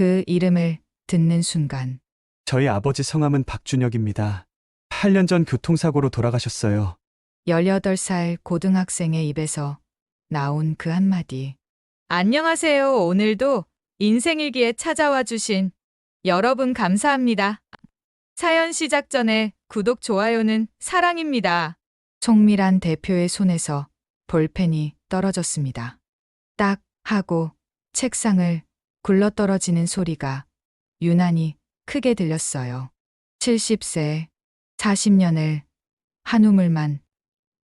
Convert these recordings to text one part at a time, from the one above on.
그 이름을 듣는 순간 저희 아버지 성함은 박준혁입니다. 8년 전 교통사고로 돌아가셨어요. 18살 고등학생의 입에서 나온 그 한마디. 안녕하세요. 오늘도 인생일기에 찾아와 주신 여러분 감사합니다. 사연 시작 전에 구독, 좋아요는 사랑입니다. 송미란 대표의 손에서 볼펜이 떨어졌습니다. 딱 하고 책상을 굴러떨어지는 소리가 유난히 크게 들렸어요. 70세, 40년을 한우물만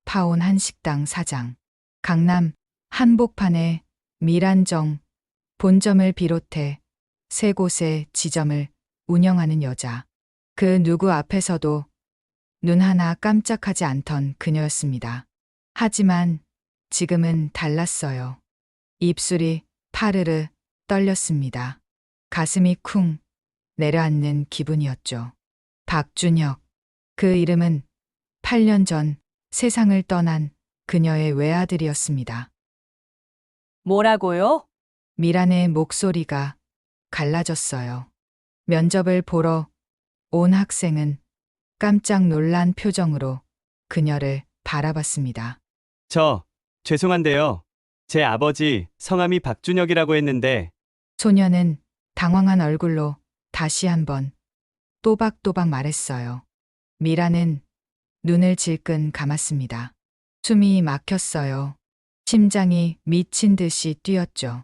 파온 한식당 사장. 강남 한복판에 미란정 본점을 비롯해 3곳의 지점을 운영하는 여자. 그 누구 앞에서도 눈 하나 깜짝하지 않던 그녀였습니다. 하지만 지금은 달랐어요. 입술이 파르르 떨렸습니다. 가슴이 쿵 내려앉는 기분이었죠. 박준혁. 그 이름은 8년 전 세상을 떠난 그녀의 외아들이었습니다. 뭐라고요? 미란의 목소리가 갈라졌어요. 면접을 보러 온 학생은 깜짝 놀란 표정으로 그녀를 바라봤습니다. 죄송한데요. 제 아버지 성함이 박준혁이라고 했는데 소녀는 당황한 얼굴로 다시 한번 또박또박 말했어요. 미라는 눈을 질끈 감았습니다. 숨이 막혔어요. 심장이 미친 듯이 뛰었죠.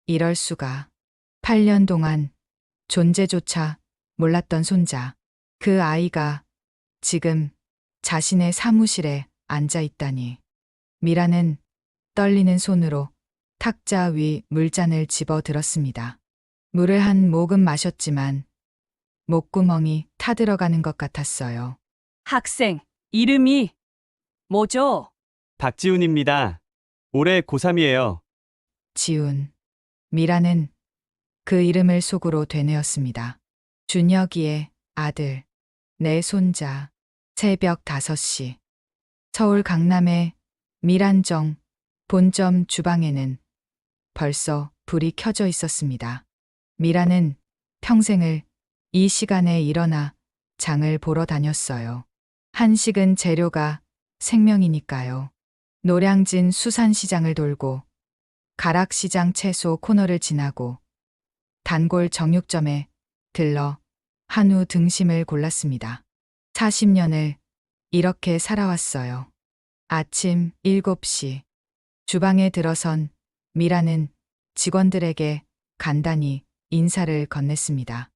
이럴 수가. 8년 동안 존재조차 몰랐던 손자. 그 아이가 지금 자신의 사무실에 앉아 있다니. 미라는 떨리는 손으로 탁자 위 물잔을 집어 들었습니다. 물을 한 모금 마셨지만 목구멍이 타들어가는 것 같았어요. 학생, 이름이 뭐죠? 박지훈입니다. 올해 고3이에요. 지훈. 미라는 그 이름을 속으로 되뇌었습니다. 준혁이의 아들, 내 손자. 새벽 5시. 서울 강남의 미란정 본점 주방에는 벌써 불이 켜져 있었습니다. 미라는 평생을 이 시간에 일어나 장을 보러 다녔어요. 한식은 재료가 생명이니까요. 노량진 수산시장을 돌고 가락시장 채소 코너를 지나고 단골 정육점에 들러 한우 등심을 골랐습니다. 40년을 이렇게 살아왔어요. 아침 7시 주방에 들어선 미라는 직원들에게 간단히 인사를 건넸습니다.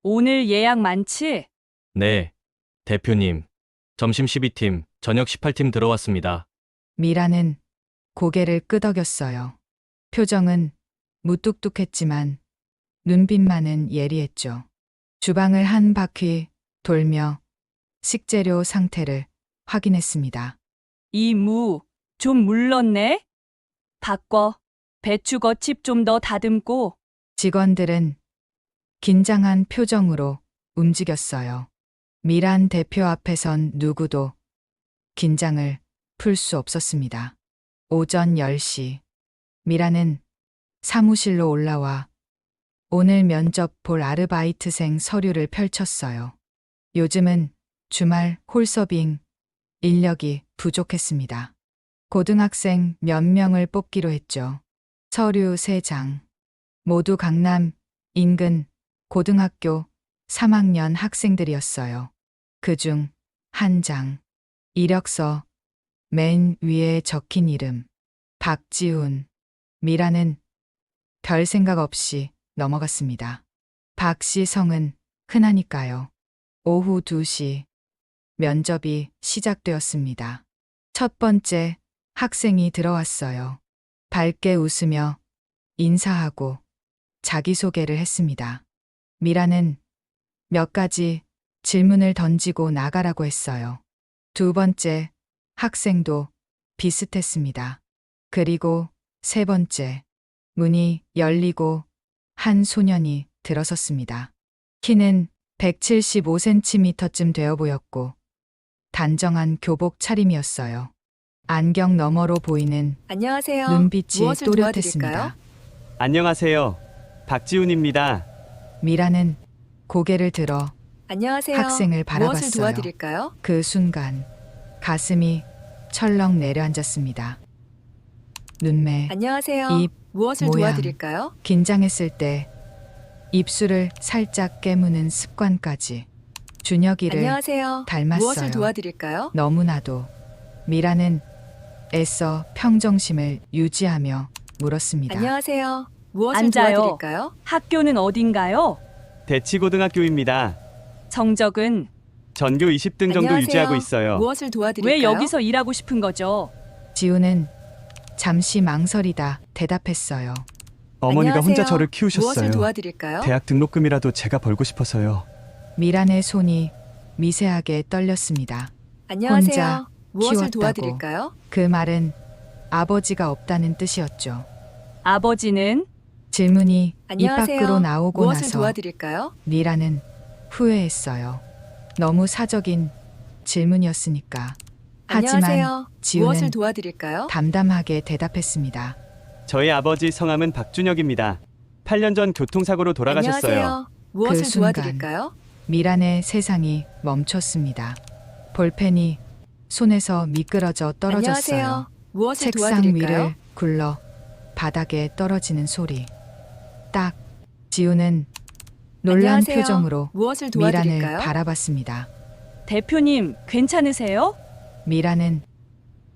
오늘 예약 많지? 네, 대표님. 점심 12팀, 저녁 18팀 들어왔습니다. 미라는 고개를 끄덕였어요. 표정은 무뚝뚝했지만 눈빛만은 예리했죠. 주방을 한 바퀴 돌며 식재료 상태를 확인했습니다. 이 무 좀 물렀네? 바꿔. 배추 겉칩 좀 더 다듬고. 직원들은 긴장한 표정으로 움직였어요. 미란 대표 앞에선 누구도 긴장을 풀 수 없었습니다. 오전 10시. 미라는 사무실로 올라와 오늘 면접 볼 아르바이트생 서류를 펼쳤어요. 요즘은 주말 홀서빙 인력이 부족했습니다. 고등학생 몇 명을 뽑기로 했죠. 서류 3장. 모두 강남 인근 고등학교 3학년 학생들이었어요. 그중 한 장. 이력서 맨 위에 적힌 이름. 박지훈. 미라는 별 생각 없이 넘어갔습니다. 박 씨 성은 흔하니까요. 오후 2시 면접이 시작되었습니다. 첫 번째 학생이 들어왔어요. 밝게 웃으며 인사하고 자기소개를 했습니다. 미라는 몇 가지 질문을 던지고 나가라고 했어요. 두 번째 학생도 비슷했습니다. 그리고 세 번째 문이 열리고 한 소년이 들어섰습니다. 키는 175cm쯤 되어 보였고 단정한 교복 차림이었어요. 안경 너머로 보이는 안녕하세요. 눈빛이 무엇을 또렷했습니다. 도와드릴까요? 안녕하세요. 박지훈입니다. 미라는 고개를 들어 안녕하세요. 학생을 무엇을 바라봤어요. 도와드릴까요? 그 순간 가슴이 철렁 내려앉았습니다. 눈매, 안녕하세요. 입, 무엇을 모양. 도와드릴까요? 긴장했을 때 입술을 살짝 깨무는 습관까지 준혁이를 안녕하세요. 닮았어요. 무엇을 도와드릴까요? 너무나도. 미라는 애써 평정심을 유지하며 물었습니다. 안녕하세요. 무엇을 앉아요. 도와드릴까요? 학교는 어딘가요? 대치고등학교입니다. 성적은 전교 20등 정도 안녕하세요. 유지하고 있어요. 무엇을 도와드릴까요? 왜 여기서 일하고 싶은 거죠? 지우는 잠시 망설이다 대답했어요. 어머니가 안녕하세요. 혼자 저를 무엇을 키우셨어요. 도와드릴까요? 대학 등록금이라도 제가 벌고 싶어서요. 미란의 손이 미세하게 떨렸습니다. 안녕하세요. 혼자 무엇을 키웠다고. 도와드릴까요? 그 말은 아버지가 없다는 뜻이었죠. 아버지는 질문이 입 안녕하세요. 밖으로 나오고 무엇을 나서 도와드릴까요? 미라는 후회했어요. 너무 사적인 질문이었으니까. 하지만 안녕하세요. 지우는 무엇을 도와드릴까요? 담담하게 대답했습니다. 저희 아버지 성함은 박준혁입니다. 8년 전 교통사고로 돌아가셨어요. 안녕하세요. 무엇을 그 순간 도와드릴까요? 미란의 세상이 멈췄습니다. 볼펜이 손에서 미끄러져 떨어졌어요. 안녕하세요. 무엇을 책상 도와드릴까요? 위를 굴러 바닥에 떨어지는 소리. 딱 지우는 놀란 안녕하세요. 표정으로 무엇을 미란을 도와드릴까요? 바라봤습니다. 대표님 괜찮으세요? 미란은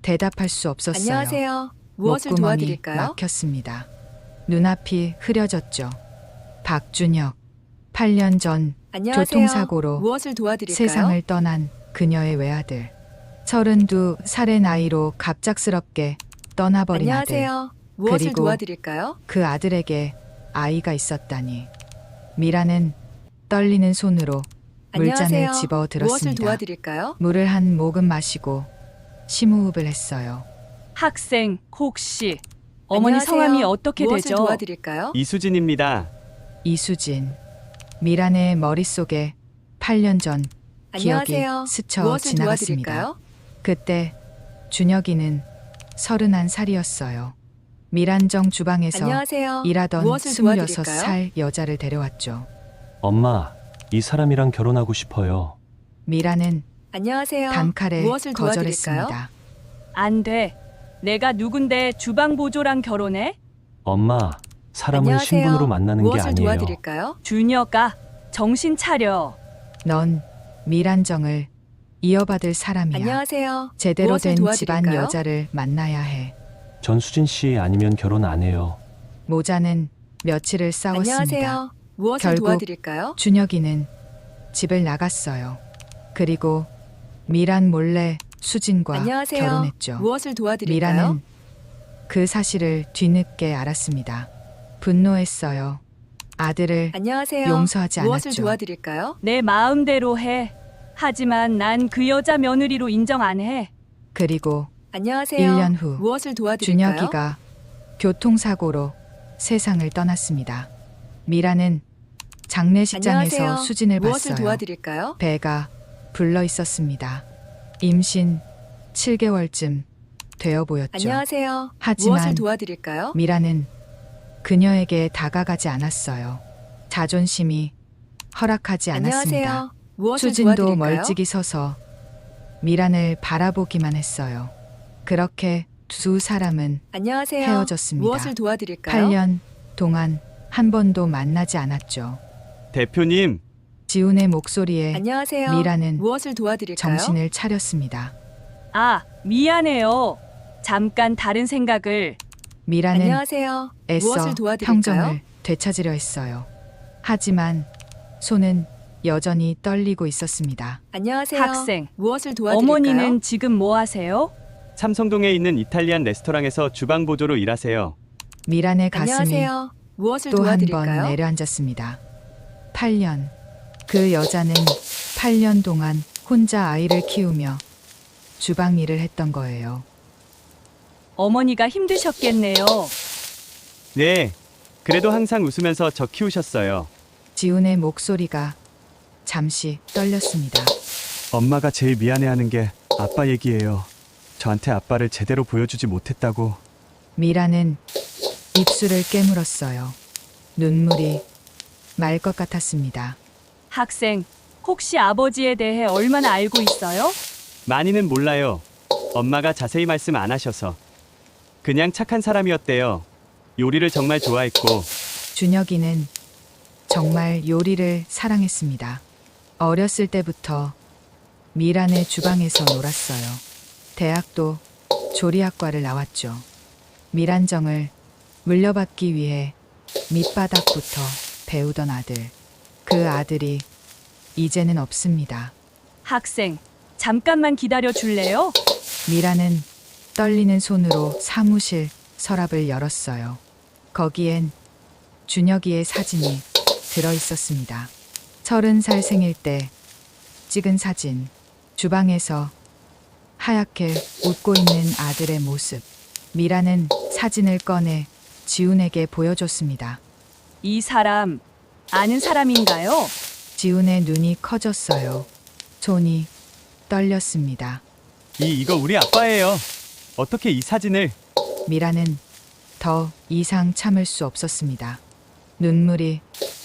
대답할 수 없었어요. 안녕하세요. 무엇을 목구멍이 도와드릴까요? 막혔습니다. 눈앞이 흐려졌죠. 박준혁. 8년 전 안녕하세요. 교통사고로 무엇을 도와드릴까요? 세상을 떠난 그녀의 외아들. 32살의 나이로 갑작스럽게 떠나버린 아들. 안녕하세요. 무엇을 그리고 도와드릴까요? 그 아들에게 아이가 있었다니. 미라는 떨리는 손으로 물잔을 안녕하세요. 집어 무엇을 들었습니다. 도와드릴까요? 물을 한 모금 마시고 심호흡을 했어요. 학생 혹시 어머니 안녕하세요. 성함이 어떻게 무엇을 되죠? 도와드릴까요? 이수진입니다. 이수진. 미란의 머릿속에 8년 전 기억이 안녕하세요. 스쳐 무엇을 지나갔습니다. 도와드릴까요? 그때 준혁이는 31살이었어요. 미란정 주방에서 안녕하세요. 일하던 무엇을 도와드릴까요? 26살 여자를 데려왔죠. 엄마, 이 사람이랑 결혼하고 싶어요. 미란은 안녕하세요. 단칼에 무엇을 도와드릴까요? 거절했습니다. 안 돼. 내가 누군데 주방 보조랑 결혼해? 엄마, 사람을 안녕하세요. 신분으로 만나는 게 무엇을 아니에요. 도와드릴까요? 준혁아, 정신 차려. 넌 미란정을 이어받을 사람이야. 안녕하세요. 제대로 무엇을 된 집안 도와드릴까요? 여자를 만나야 해. 전수진 씨 아니면 결혼 안 해요. 모자는 며칠을 싸웠습니다. 안녕하세요. 무엇을 결국 도와드릴까요? 준혁이는 집을 나갔어요. 그리고 미란 몰래 수진과 안녕하세요. 결혼했죠. 무엇을 도와드릴까요? 미란은 그 사실을 뒤늦게 알았습니다. 분노했어요. 아들을 안녕하세요. 용서하지 무엇을 않았죠. 도와드릴까요? 내 마음대로 해. 하지만 난 그 여자 며느리로 인정 안 해. 그리고 안녕하세요. 1년 후 무엇을 도와드릴까요? 준혁이가 교통사고로 세상을 떠났습니다. 미란은 장례식장에서 안녕하세요. 수진을 무엇을 봤어요. 도와드릴까요? 배가 불러 있었습니다. 임신 7개월쯤 되어 보였죠. 안녕하세요. 하지만 무엇을 도와드릴까요? 미라는 그녀에게 다가가지 않았어요. 자존심이 허락하지 않았습니다. 안녕하세요. 무엇을 수진도 도와드릴까요? 멀찍이 서서 미란을 바라보기만 했어요. 그렇게 두 사람은 안녕하세요. 헤어졌습니다. 무엇을 도와드릴까요? 8년 동안 한 번도 만나지 않았죠. 대표님, 지훈의 목소리에 안녕하세요. 미라는 무엇을 도와드릴까요? 정신을 차렸습니다. 아, 미안해요. 잠깐 다른 생각을. 미라는 안녕하세요. 애써 무엇을 도와드릴까요? 평정을 되찾으려 했어요. 하지만 손은 여전히 떨리고 있었습니다. 안녕하세요. 학생, 무엇을 도와드릴까요? 어머니는 지금 뭐 하세요? 삼성동에 있는 이탈리안 레스토랑에서 주방 보조로 일하세요. 미란의 가슴이 안녕하세요. 무엇을 또 한 번 도와드릴까요? 내려앉았습니다. 8년. 그 여자는 8년 동안 혼자 아이를 키우며 주방 일을 했던 거예요. 어머니가 힘드셨겠네요. 네, 그래도 항상 웃으면서 저 키우셨어요. 지훈의 목소리가 잠시 떨렸습니다. 엄마가 제일 미안해하는 게 아빠 얘기예요. 저한테 아빠를 제대로 보여주지 못했다고. 미라는 입술을 깨물었어요. 눈물이 말 것 같았습니다. 학생, 혹시 아버지에 대해 얼마나 알고 있어요? 많이는 몰라요. 엄마가 자세히 말씀 안 하셔서. 그냥 착한 사람이었대요. 요리를 정말 좋아했고. 준혁이는 정말 요리를 사랑했습니다. 어렸을 때부터 미란의 주방에서 놀았어요. 대학도 조리학과를 나왔죠. 미란정을 물려받기 위해 밑바닥부터 배우던 아들. 그 아들이 이제는 없습니다. 학생, 잠깐만 기다려 줄래요? 미라는 떨리는 손으로 사무실 서랍을 열었어요. 거기엔 준혁이의 사진이 들어 있었습니다. 30살 생일 때 찍은 사진. 주방에서 하얗게 웃고 있는 아들의 모습. 미라는 사진을 꺼내 지훈에게 보여줬습니다. 이 사람 아는 사람인가요? 지훈의 눈이 커졌어요. 손이 떨렸습니다. 이거 우리 아빠예요. 어떻게 이 사진을? 미라는 더 이상 참을 수 없었습니다. 눈물이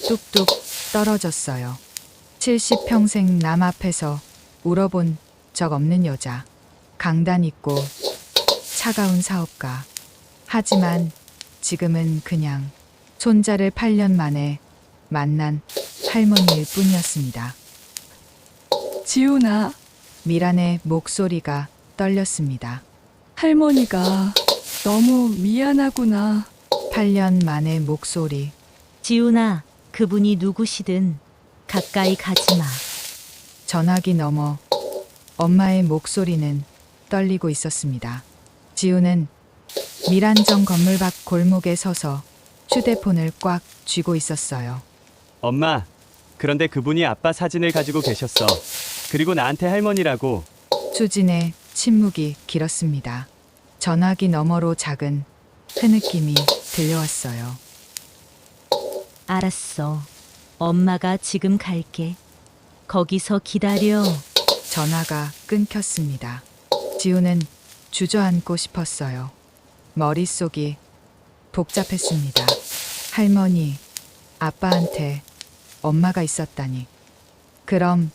뚝뚝 떨어졌어요. 70평생 남 앞에서 울어본 적 없는 여자. 강단 있고 차가운 사업가. 하지만 지금은 그냥 손자를 8년 만에 만난 할머니일 뿐이었습니다. 지훈아, 미란의 목소리가 떨렸습니다. 할머니가 너무 미안하구나. 8년 만의 목소리. 지훈아, 그분이 누구시든 가까이 가지 마. 전화기 너머 엄마의 목소리는 떨리고 있었습니다. 지우는 미란정 건물 밖 골목에 서서 휴대폰을 꽉 쥐고 있었어요. 엄마, 그런데 그분이 아빠 사진을 가지고 계셨어. 그리고 나한테 할머니라고. 수진의 침묵이 길었습니다. 전화기 너머로 작은 흐느낌이 들려왔어요. 알았어. 엄마가 지금 갈게. 거기서 기다려. 전화가 끊겼습니다. 지우는 주저앉고 싶었어요. 머릿속이 복잡했습니다. 할머니, 아빠한테 엄마가 있었다니. 그럼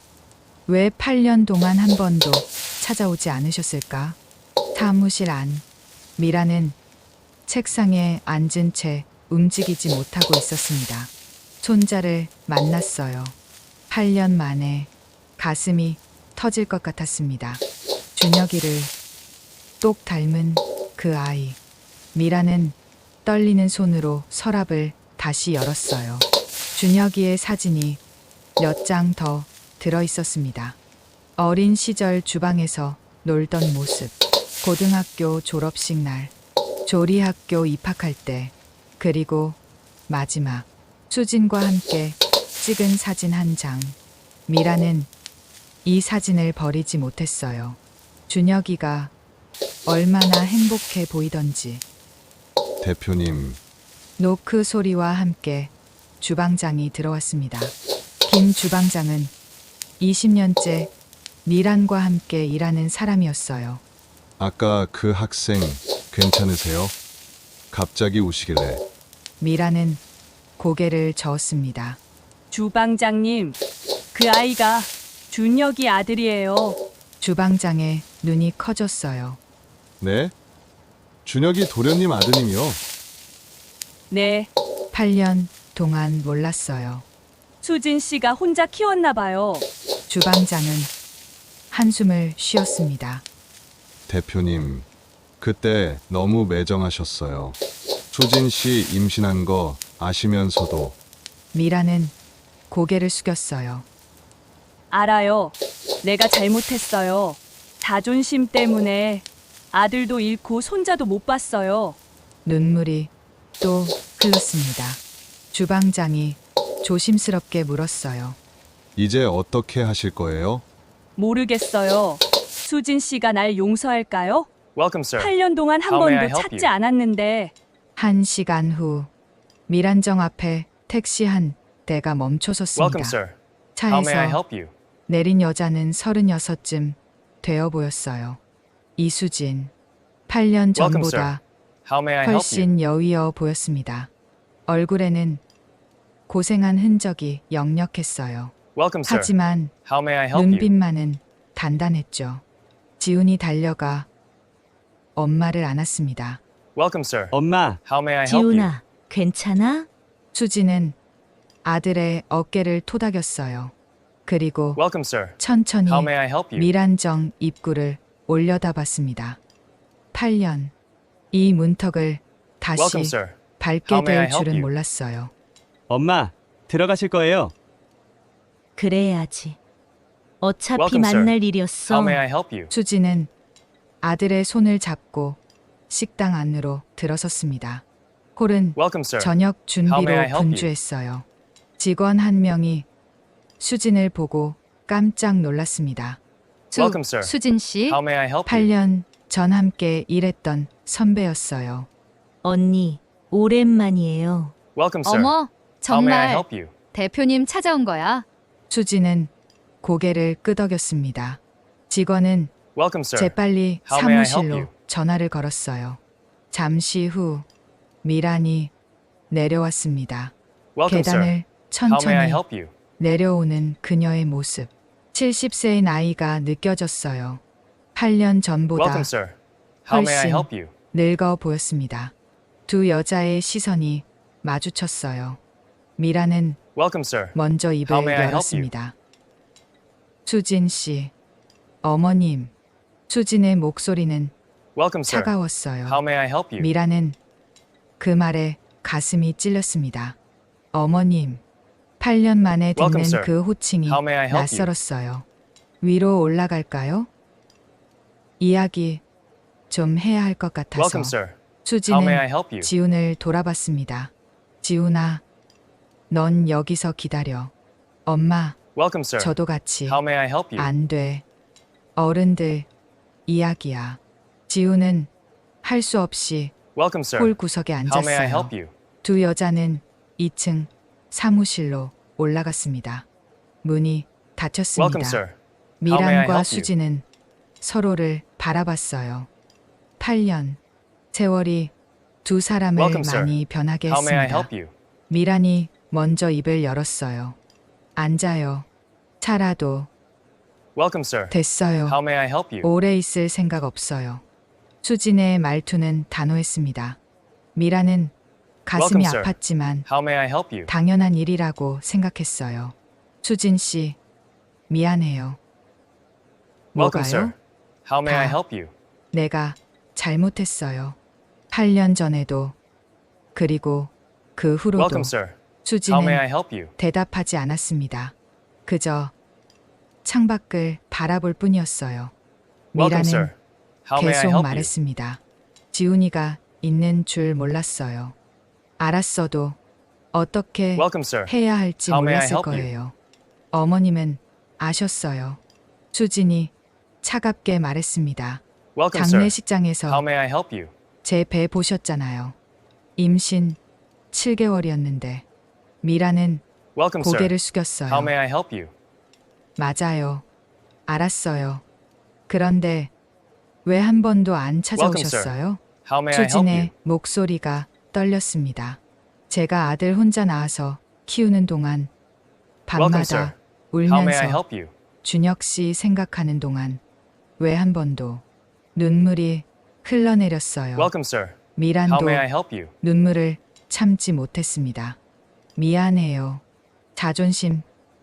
왜 8년 동안 한 번도 찾아오지 않으셨을까? 사무실 안. 미라는 책상에 앉은 채 움직이지 못하고 있었습니다. 손자를 만났어요. 8년 만에 가슴이 터질 것 같았습니다. 준혁이를 똑 닮은 그 아이. 미라는 떨리는 손으로 서랍을 다시 열었어요. 준혁이의 사진이 몇 장 더 들어 있었습니다. 어린 시절 주방에서 놀던 모습. 고등학교 졸업식 날. 조리학교 입학할 때. 그리고 마지막. 수진과 함께 찍은 사진 한 장. 미라는 이 사진을 버리지 못했어요. 준혁이가 얼마나 행복해 보이던지. 대표님, 노크 소리와 함께 주방장이 들어왔습니다. 김 주방장은 20년째 미란과 함께 일하는 사람이었어요. 아까 그 학생 괜찮으세요? 갑자기 우시길래. 미란은 고개를 저었습니다. 주방장님, 그 아이가 준혁이 아들이에요. 주방장의 눈이 커졌어요. 네? 준혁이 도련님 아드님이요? 네, 8년 동안 몰랐어요. 수진 씨가 혼자 키웠나 봐요. 주방장은 한숨을 쉬었습니다. 대표님, 그때 너무 매정하셨어요. 수진 씨 임신한 거 아시면서도. 미라는 고개를 숙였어요. 알아요. 내가 잘못했어요. 자존심 때문에 아들도 잃고 손자도 못 봤어요. 눈물이 또 흘렀습니다. 주방장이 조심스럽게 물었어요. 이제 어떻게 하실 거예요? 모르겠어요. 수진 씨가 날 용서할까요? Welcome, sir. 8년 동안 한 How may I 번도 help 찾지 you? 않았는데 1시간 후 미란정 앞에 택시 한 대가 멈춰섰습니다. Welcome, sir. How may I 차에서 help you? 내린 여자는 36쯤 되어 보였어요. 이수진. 8년 Welcome, 전보다 How may I help you? 훨씬 여위어 보였습니다. 얼굴에는 고생한 흔적이 역력했어요. Welcome, sir. 하지만 How may I help you? 눈빛만은 단단했죠. 지훈이 달려가 엄마를 안았습니다. Welcome, sir. 엄마, How may I help you? 지훈아, 괜찮아? 수지는 아들의 어깨를 토닥였어요. 그리고 Welcome, sir. 천천히 How may I help you? 미란정 입구를 올려다봤습니다. 8년. 이 문턱을 다시 Welcome, sir. 밟게 How may I 될 help 줄은 you? 몰랐어요. 엄마, 들어가실 거예요? 그래야지. 어차피 Welcome, sir. 만날 일이었어. How may I help you? 수지는 아들의 손을 잡고 식당 안으로 들어섰습니다. 홀은 Welcome, sir. 저녁 How may I 준비로 help you? 분주했어요. 직원 한 명이 수진을 보고 깜짝 놀랐습니다. Welcome, sir. 수진 씨. How may I help you? 8년 전 함께 일했던 선배였어요. 언니, 오랜만이에요. Welcome, sir. 어머, How may I 정말 help you? 대표님 찾아온 거야. 수지는 고개를 끄덕였습니다. 직원은 Welcome, sir. 재빨리 How may I help 사무실로 you? 전화를 걸었어요. 잠시 후 미란이 내려왔습니다. Welcome, sir. 계단을 How may I 천천히 help you? 내려오는 그녀의 모습. 70세의 나이가 느껴졌어요. 8년 전보다 Welcome, sir. How may I 훨씬 help you? 늙어 보였습니다. 두 여자의 시선이 마주쳤어요. 미라는 Welcome, sir. 먼저 입을 How may I help 열었습니다. 수진 씨, 어머님. 수진의 목소리는 Welcome, sir. 차가웠어요. How may I help you? 미라는 그 말에 가슴이 찔렸습니다. 어머님, 8년 만에 듣는 Welcome, sir. 그 호칭이 How may I help you? 낯설었어요. 위로 올라갈까요? 이야기 좀 해야 할 것 같아서 Welcome, sir. How may I 수지는 help you? 지훈을 돌아봤습니다. 지훈아, 넌 여기서 기다려. 엄마, Welcome, sir. 저도 같이. How may I help you? 안 돼. 어른들 이야기야. 지훈은 할 수 없이 Welcome, sir. 홀 구석에 How may I 앉았어요. help you? 두 여자는 2층 사무실로 올라갔습니다. 문이 닫혔습니다. Welcome, sir. How may I help 미란과 you? 수지는 서로를 바라봤어요. 8년. 세월이 두 사람을 Welcome, sir. 많이 변하게 How may I 했습니다. help you? 미란이 먼저 입을 열었어요. 앉아요. 차라도 Welcome, sir. 됐어요. How may I help you? 오래 있을 생각 없어요. 수진의 말투는 단호했습니다. 미라는 가슴이 Welcome, sir. 아팠지만 How may I help you? 당연한 일이라고 생각했어요. 수진 씨, 미안해요. Welcome, sir. 뭐가요? How may I 다. help you? 내가 잘못했어요. 8년 전에도 그리고 그 후로도 Welcome, sir. How may I 수지는 help you? 대답하지 않았습니다. 그저 창밖을 바라볼 뿐이었어요. Welcome, 미라는 sir. How may I 계속 help you? 말했습니다. 지훈이가 있는 줄 몰랐어요. 알았어도 어떻게 Welcome, sir. 해야 할지 How may I 몰랐을 help you? 거예요. 어머님은 아셨어요. 수진이 차갑게 말했습니다. Welcome, sir. 장례식장에서 How may I help you? 제 배 보셨잖아요. 임신 7개월이었는데 미라는 Welcome, sir. 고개를 숙였어요. How may I help you? 맞아요. 알았어요. 그런데 왜 한 번도 안 찾아오셨어요? How may I help you? 수진의 목소리가 떨렸습니다. 제가 아들 혼자 낳아서 키우는 동안 Welcome, sir. 밤마다 How may I 울면서 help you? 준혁 씨 생각하는 동안 왜 한 번도 눈물이 흘러내렸어요. Welcome, sir. How 미란도 may I help you? 눈물을 참지 못했습니다. 미안해요. 자존심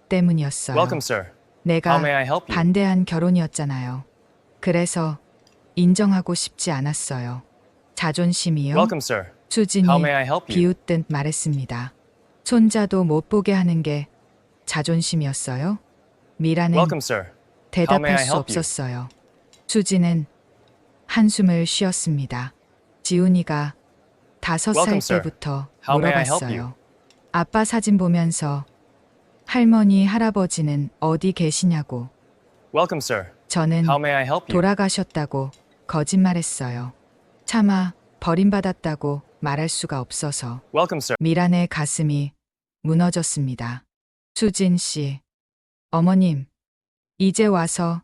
때문이었어요. Welcome, sir. 내가 How may I help you? 반대한 결혼이었잖아요. 그래서 인정하고 싶지 않았어요. 자존심이요? Welcome, sir. 수진이 How may I help you? 비웃듯 말했습니다. 손자도 못 보게 하는 게 자존심이었어요? 미라는 Welcome, sir. How may 대답할 I 수 help you? 없었어요. 수지는 한숨을 쉬었습니다. 지훈이가 5살 Welcome, sir. 때부터 How may I help 물어봤어요. 아빠 사진 보면서 할머니, 할아버지는 어디 계시냐고. Welcome, sir. 저는 How may I help you? 돌아가셨다고 거짓말했어요. 차마 버림받았다고 말할 수가 없어서 Welcome, sir. 미란의 가슴이 무너졌습니다. 수진 씨, 어머님, 이제 와서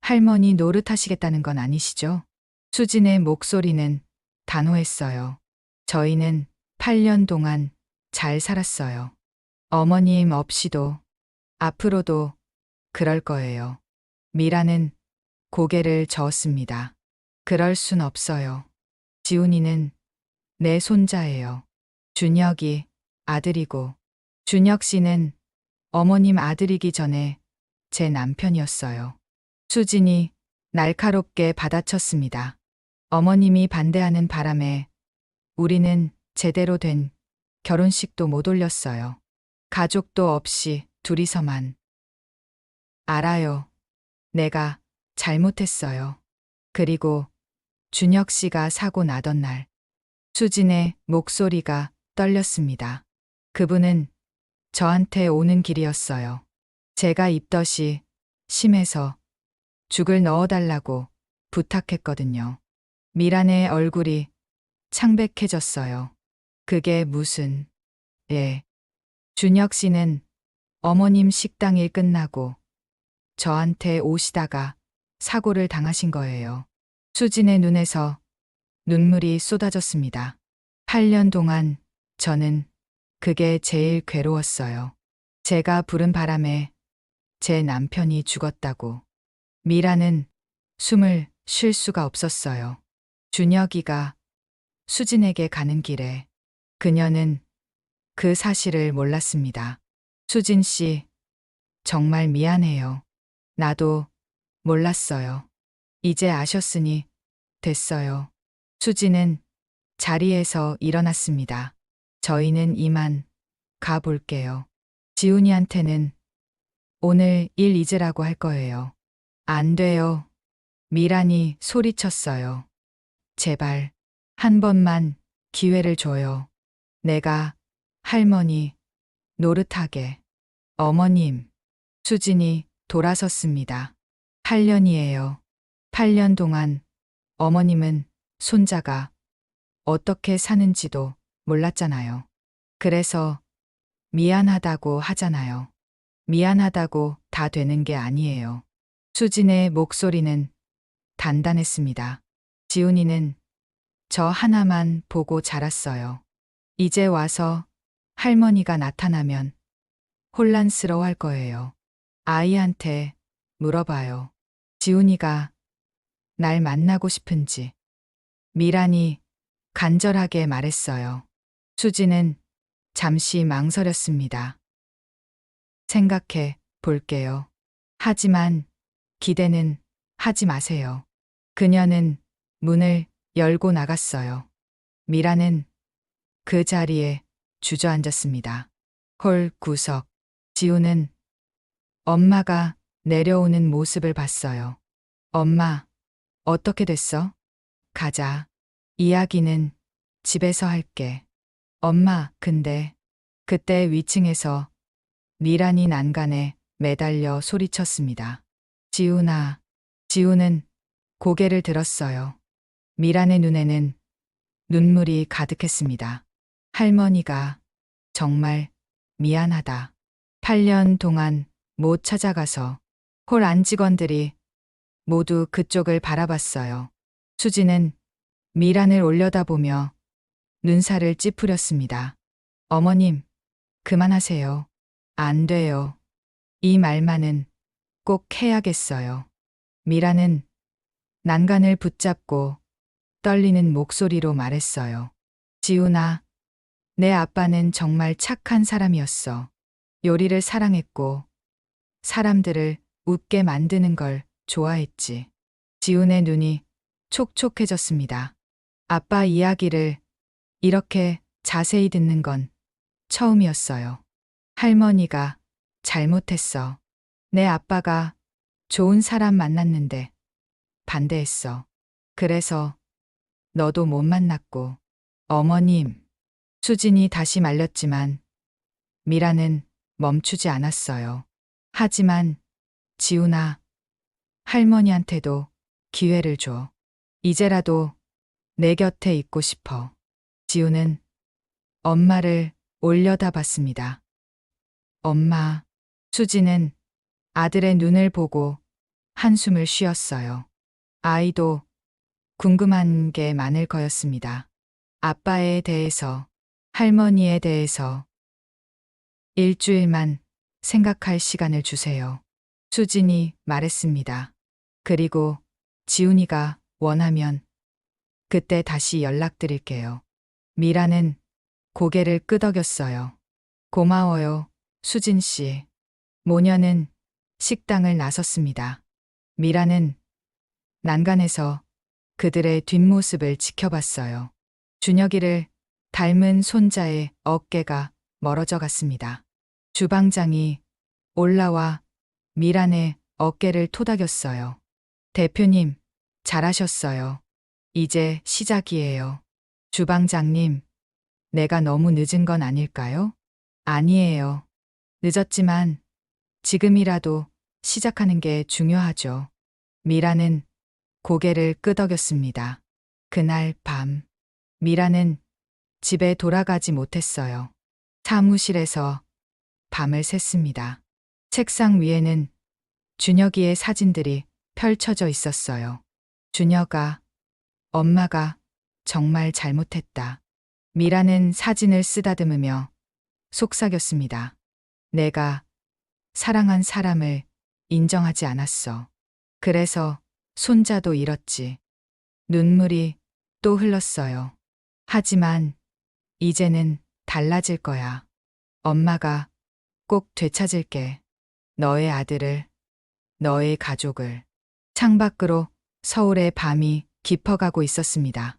할머니 노릇하시겠다는 건 아니시죠? 수진의 목소리는 단호했어요. 저희는 8년 동안 잘 살았어요. 어머님 없이도 앞으로도 그럴 거예요. 미라는 고개를 저었습니다. 그럴 순 없어요. 지훈이는 내 손자예요. 준혁이 아들이고 준혁 씨는 어머님 아들이기 전에 제 남편이었어요. 수진이 날카롭게 받아쳤습니다. 어머님이 반대하는 바람에 우리는 제대로 된 결혼식도 못 올렸어요. 가족도 없이 둘이서만. 알아요. 내가 잘못했어요. 그리고 준혁 씨가 사고 나던 날 수진의 목소리가 떨렸습니다. 그분은 저한테 오는 길이었어요. 제가 입덧이 심해서 죽을 넣어달라고 부탁했거든요. 미란의 얼굴이 창백해졌어요. 그게 무슨... 예. 준혁 씨는 어머님 식당 일 끝나고 저한테 오시다가 사고를 당하신 거예요. 수진의 눈에서 눈물이 쏟아졌습니다. 8년 동안 저는 그게 제일 괴로웠어요. 제가 부른 바람에 제 남편이 죽었다고. 미라는 숨을 쉴 수가 없었어요. 준혁이가 수진에게 가는 길에 그녀는 그 사실을 몰랐습니다. 수진 씨, 정말 미안해요. 나도 몰랐어요. 이제 아셨으니 됐어요. 수진은 자리에서 일어났습니다. 저희는 이만 가볼게요. 지훈이한테는 오늘 일 잊으라고 할 거예요. 안 돼요. 미란이 소리쳤어요. 제발 한 번만 기회를 줘요. 내가 할머니 노릇하게. 어머님. 수진이 돌아섰습니다. 8년이에요. 8년 동안 어머님은 손자가 어떻게 사는지도 몰랐잖아요. 그래서 미안하다고 하잖아요. 미안하다고 다 되는 게 아니에요. 수진의 목소리는 단단했습니다. 지훈이는 저 하나만 보고 자랐어요. 이제 와서 할머니가 나타나면 혼란스러워할 거예요. 아이한테 물어봐요. 지훈이가 날 만나고 싶은지. 미란이 간절하게 말했어요. 수진은 잠시 망설였습니다. 생각해 볼게요. 하지만 기대는 하지 마세요. 그녀는 문을 열고 나갔어요. 미라는 그 자리에 주저앉았습니다. 홀 구석. 지우는 엄마가 내려오는 모습을 봤어요. 엄마, 어떻게 됐어? 가자. 이야기는 집에서 할게. 엄마, 근데 그때 위층에서 미란이 난간에 매달려 소리쳤습니다. 지훈아. 지훈은 고개를 들었어요. 미란의 눈에는 눈물이 가득했습니다. 할머니가 정말 미안하다. 8년 동안 못 찾아가서 홀 안 직원들이 모두 그쪽을 바라봤어요. 수지는 미란을 올려다보며 눈살을 찌푸렸습니다. 어머님, 그만하세요. 안 돼요. 이 말만은 꼭 해야겠어요. 미란은 난간을 붙잡고 떨리는 목소리로 말했어요. 지훈아, 내 아빠는 정말 착한 사람이었어. 요리를 사랑했고 사람들을 웃게 만드는 걸 좋아했지. 지훈의 눈이 촉촉해졌습니다. 아빠 이야기를 이렇게 자세히 듣는 건 처음이었어요. 할머니가 잘못했어. 내 아빠가 좋은 사람 만났는데 반대했어. 그래서 너도 못 만났고. 어머님. 수진이 다시 말렸지만 미라는 멈추지 않았어요. 하지만 지훈아, 할머니한테도 기회를 줘. 이제라도 내 곁에 있고 싶어. 지훈은 엄마를 올려다봤습니다. 엄마. 수지는 아들의 눈을 보고 한숨을 쉬었어요. 아이도 궁금한 게 많을 거였습니다. 아빠에 대해서, 할머니에 대해서. 일주일만 생각할 시간을 주세요. 수진이 말했습니다. 그리고 지훈이가 원하면 그때 다시 연락드릴게요. 미라는 고개를 끄덕였어요. 고마워요, 수진 씨. 모녀는 식당을 나섰습니다. 미라는 난간에서 그들의 뒷모습을 지켜봤어요. 준혁이를 닮은 손자의 어깨가 멀어져 갔습니다. 주방장이 올라와 미란의 어깨를 토닥였어요. 대표님, 잘하셨어요. 이제 시작이에요. 주방장님, 내가 너무 늦은 건 아닐까요? 아니에요. 늦었지만 지금이라도 시작하는 게 중요하죠. 미라는 고개를 끄덕였습니다. 그날 밤, 미라는 집에 돌아가지 못했어요. 사무실에서 밤을 샜습니다. 책상 위에는 준혁이의 사진들이 펼쳐져 있었어요. 준혁아, 엄마가 정말 잘못했다. 미라는 사진을 쓰다듬으며 속삭였습니다. 내가 사랑한 사람을 인정하지 않았어. 그래서 손자도 잃었지. 눈물이 또 흘렀어요. 하지만 이제는 달라질 거야. 엄마가 꼭 되찾을게. 너의 아들을, 너의 가족을. 창밖으로 서울의 밤이 깊어가고 있었습니다.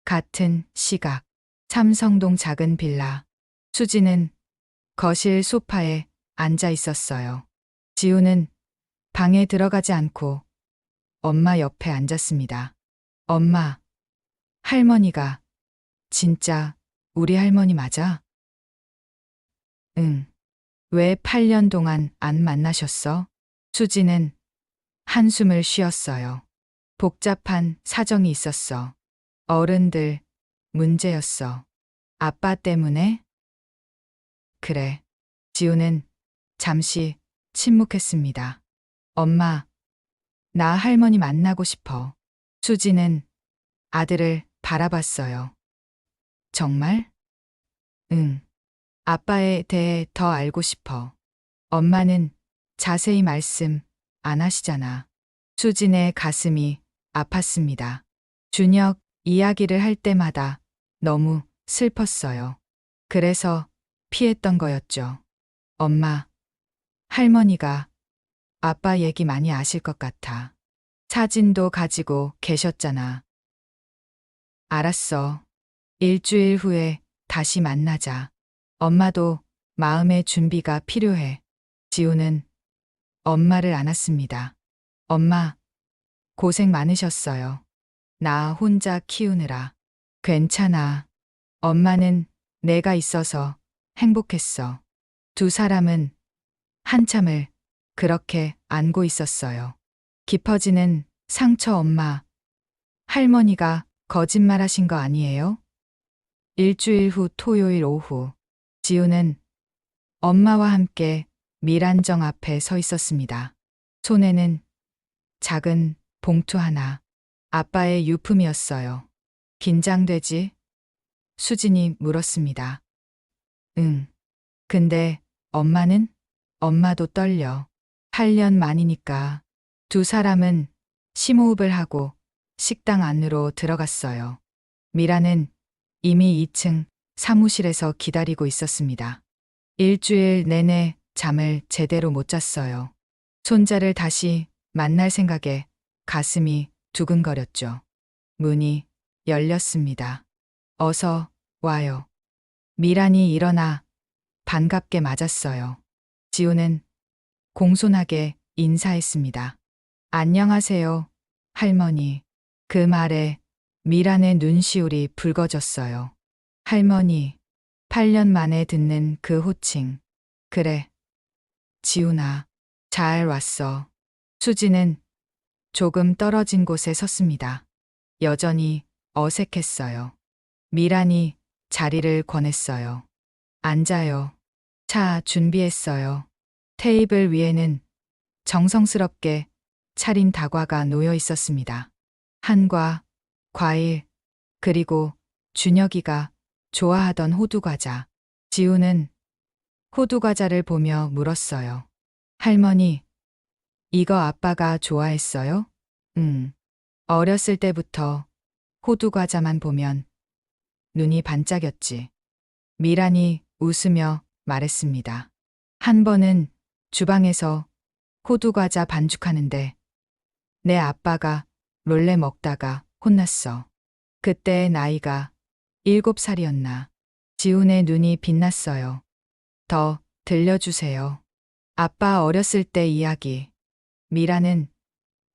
같은 시각, 삼성동 작은 빌라. 수지는 거실 소파에 앉아 있었어요. 지우는 방에 들어가지 않고 엄마 옆에 앉았습니다. 엄마, 할머니가 진짜 우리 할머니 맞아? 응. 왜 8년 동안 안 만나셨어? 수지는 한숨을 쉬었어요. 복잡한 사정이 있었어. 어른들 문제였어. 아빠 때문에? 그래. 지우는 잠시 침묵했습니다. 엄마, 나 할머니 만나고 싶어. 수지는 아들을 바라봤어요. 정말? 응. 아빠에 대해 더 알고 싶어. 엄마는 자세히 말씀 안 하시잖아. 수진의 가슴이 아팠습니다. 준혁 이야기를 할 때마다 너무 슬펐어요. 그래서 피했던 거였죠. 엄마, 할머니가 아빠 얘기 많이 아실 것 같아. 사진도 가지고 계셨잖아. 알았어. 일주일 후에 다시 만나자. 엄마도 마음의 준비가 필요해. 지우는 엄마를 안았습니다. 엄마, 고생 많으셨어요. 나 혼자 키우느라. 괜찮아. 엄마는 내가 있어서 행복했어. 두 사람은 한참을 그렇게 안고 있었어요. 깊어지는 상처. 엄마, 할머니가 거짓말하신 거 아니에요? 일주일 후 토요일 오후, 지우는 엄마와 함께 밀안정 앞에 서 있었습니다. 손에는 작은 봉투 하나, 아빠의 유품이었어요. 긴장되지? 수진이 물었습니다. 응. 근데 엄마는? 엄마도 떨려. 8년 만이니까. 두 사람은 심호흡을 하고 식당 안으로 들어갔어요. 미라는 이미 2층 사무실에서 기다리고 있었습니다. 일주일 내내 잠을 제대로 못 잤어요. 손자를 다시 만날 생각에 가슴이 두근거렸죠. 문이 열렸습니다. 어서 와요. 미란이 일어나 반갑게 맞았어요. 지우는 공손하게 인사했습니다. 안녕하세요, 할머니. 그 말에 미란의 눈시울이 붉어졌어요. 할머니, 8년 만에 듣는 그 호칭. 그래, 지훈아, 잘 왔어. 수지는 조금 떨어진 곳에 섰습니다. 여전히 어색했어요. 미란이 자리를 권했어요. 앉아요. 차 준비했어요. 테이블 위에는 정성스럽게 차린 다과가 놓여 있었습니다. 한과, 과일, 그리고 준혁이가 좋아하던 호두과자. 지우는 호두 과자를 보며 물었어요. 할머니, 이거 아빠가 좋아했어요? 어렸을 때부터 호두 과자만 보면 눈이 반짝였지. 미란이 웃으며 말했습니다. 한 번은 주방에서 호두 과자 반죽하는데 내 아빠가 몰래 먹다가 혼났어. 그때 나이가 7살이었나. 지훈의 눈이 빛났어요. 더 들려주세요. 아빠 어렸을 때 이야기. 미라는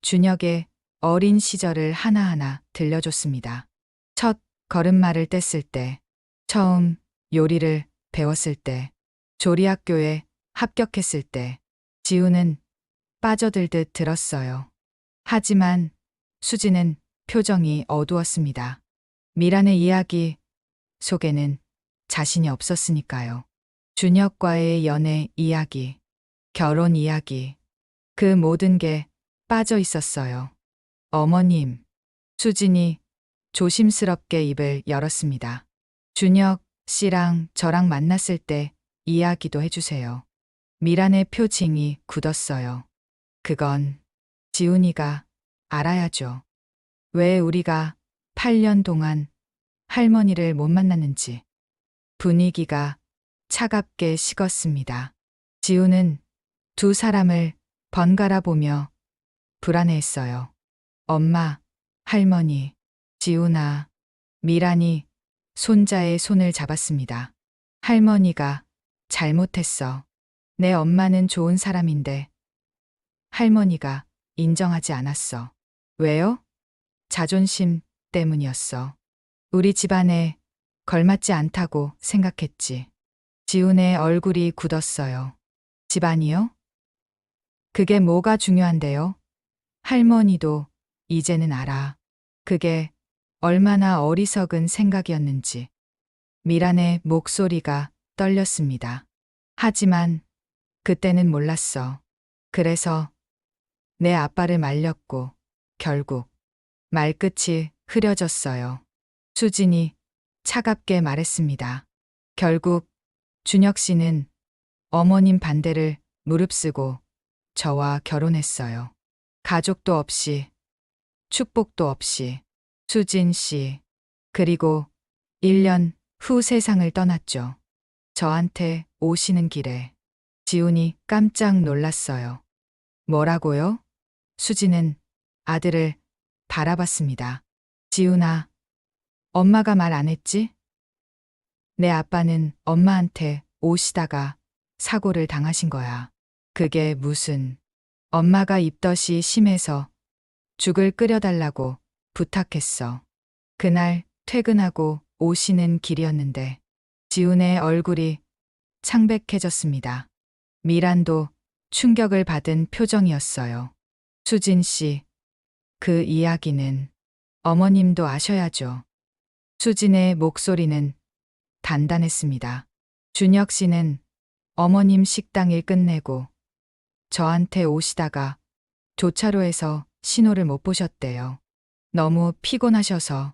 준혁의 어린 시절을 하나하나 들려줬습니다. 첫 걸음마를 뗐을 때, 처음 요리를 배웠을 때, 조리학교에 합격했을 때, 지훈은 빠져들듯 들었어요. 하지만 수지는 표정이 어두웠습니다. 미란의 이야기 속에는 자신이 없었으니까요. 준혁과의 연애 이야기, 결혼 이야기, 그 모든 게 빠져 있었어요. 어머님, 수진이 조심스럽게 입을 열었습니다. 준혁 씨랑 저랑 만났을 때 이야기도 해주세요. 미란의 표情이 굳었어요. 그건 지훈이가 알아야죠. 왜 우리가 8년 동안 할머니를 못 만났는지. 분위기가 차갑게 식었습니다. 지훈은 두 사람을 번갈아 보며 불안해했어요. 엄마, 할머니, 지훈아, 미란이 손자의 손을 잡았습니다. 할머니가 잘못했어. 내 엄마는 좋은 사람인데 할머니가 인정하지 않았어. 왜요? 자존심 때문이었어. 우리 집안에 걸맞지 않다고 생각했지. 지훈의 얼굴이 굳었어요. 집안이요? 그게 뭐가 중요한데요? 할머니도 이제는 알아. 그게 얼마나 어리석은 생각이었는지. 미란의 목소리가 떨렸습니다. 하지만 그때는 몰랐어. 그래서 내 아빠를 말렸고 결국 말끝이 흐려졌어요. 수진이 차갑게 말했습니다. 결국 준혁 씨는 어머님 반대를 무릅쓰고 저와 결혼했어요. 가족도 없이, 축복도 없이. 수진 씨. 그리고 1년 후 세상을 떠났죠. 저한테 오시는 길에. 지훈이 깜짝 놀랐어요. 뭐라고요? 수진은 아들을 바라봤습니다. 지훈아, 엄마가 말 안 했지? 내 아빠는 엄마한테 오시다가 사고를 당하신 거야. 그게 무슨. 엄마가 입덧이 심해서 죽을 끓여달라고 부탁했어. 그날 퇴근하고 오시는 길이었는데 지훈의 얼굴이 창백해졌습니다. 미란도 충격을 받은 표정이었어요. 수진 씨, 그 이야기는 어머님도 아셔야죠. 수진의 목소리는 단단했습니다. 준혁 씨는 어머님 식당일 끝내고 저한테 오시다가 교차로에서 신호를 못 보셨대요. 너무 피곤하셔서.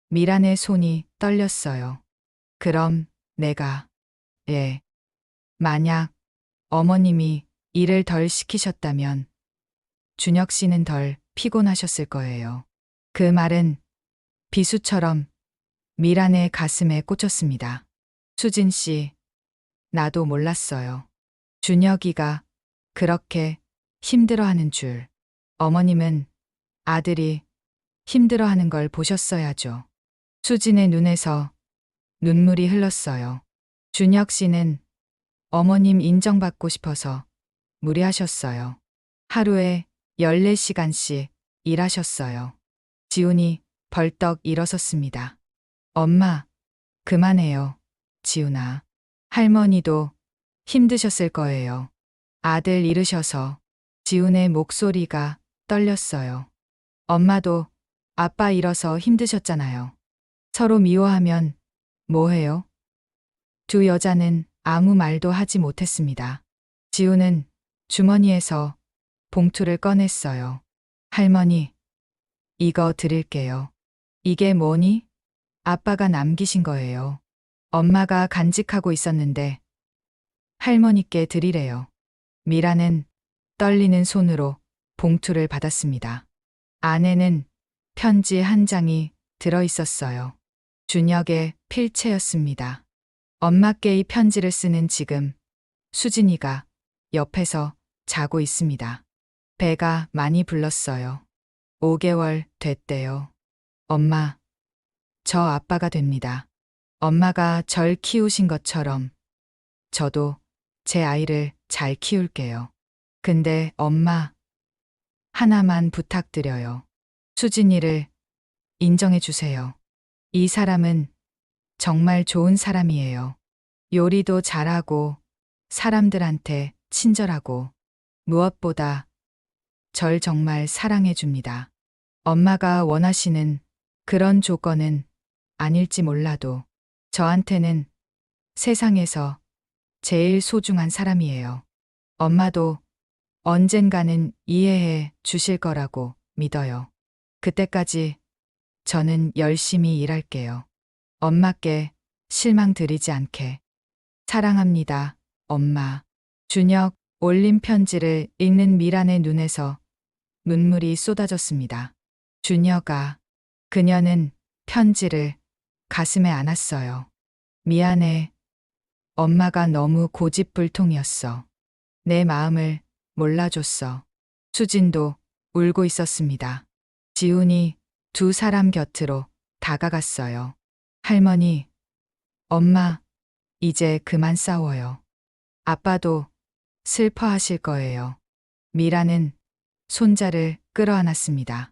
미란의 손이 떨렸어요. 그럼 내가, 예. 만약 어머님이 일을 덜 시키셨다면 준혁 씨는 덜 피곤하셨을 거예요. 그 말은 비수처럼 미란의 가슴에 꽂혔습니다. 수진 씨, 나도 몰랐어요. 준혁이가 그렇게 힘들어하는 줄. 어머님은 아들이 힘들어하는 걸 보셨어야죠. 수진의 눈에서 눈물이 흘렀어요. 준혁 씨는 어머님 인정받고 싶어서 무리하셨어요. 하루에 14시간씩 일하셨어요. 지훈이 벌떡 일어섰습니다. 엄마, 그만해요. 지훈아. 할머니도 힘드셨을 거예요. 아들 잃으셔서. 지훈의 목소리가 떨렸어요. 엄마도 아빠 잃어서 힘드셨잖아요. 서로 미워하면 뭐해요? 두 여자는 아무 말도 하지 못했습니다. 지훈은 주머니에서 봉투를 꺼냈어요. 할머니, 이거 드릴게요. 이게 뭐니? 아빠가 남기신 거예요. 엄마가 간직하고 있었는데 할머니께 드리래요. 미라는 떨리는 손으로 봉투를 받았습니다. 안에는 편지 한 장이 들어 있었어요. 준혁의 필체였습니다. 엄마께 이 편지를 쓰는 지금 수진이가 옆에서 자고 있습니다. 배가 많이 불렀어요. 5개월 됐대요. 엄마, 저 아빠가 됩니다. 엄마가 절 키우신 것처럼 저도 제 아이를 잘 키울게요. 근데 엄마, 하나만 부탁드려요. 수진이를 인정해 주세요. 이 사람은 정말 좋은 사람이에요. 요리도 잘하고 사람들한테 친절하고 무엇보다 절 정말 사랑해 줍니다. 엄마가 원하시는 그런 조건은 아닐지 몰라도 저한테는 세상에서 제일 소중한 사람이에요. 엄마도 언젠가는 이해해 주실 거라고 믿어요. 그때까지 저는 열심히 일할게요. 엄마께 실망 드리지 않게. 사랑합니다, 엄마. 준혁 올린 편지를 읽는 미란의 눈에서 눈물이 쏟아졌습니다. 준혁아, 그녀는 편지를 가슴에 안았어요. 미안해. 엄마가 너무 고집불통이었어. 내 마음을 몰라줬어. 수진도 울고 있었습니다. 지훈이 두 사람 곁으로 다가갔어요. 할머니, 엄마, 이제 그만 싸워요. 아빠도 슬퍼하실 거예요. 미라는 손자를 끌어안았습니다.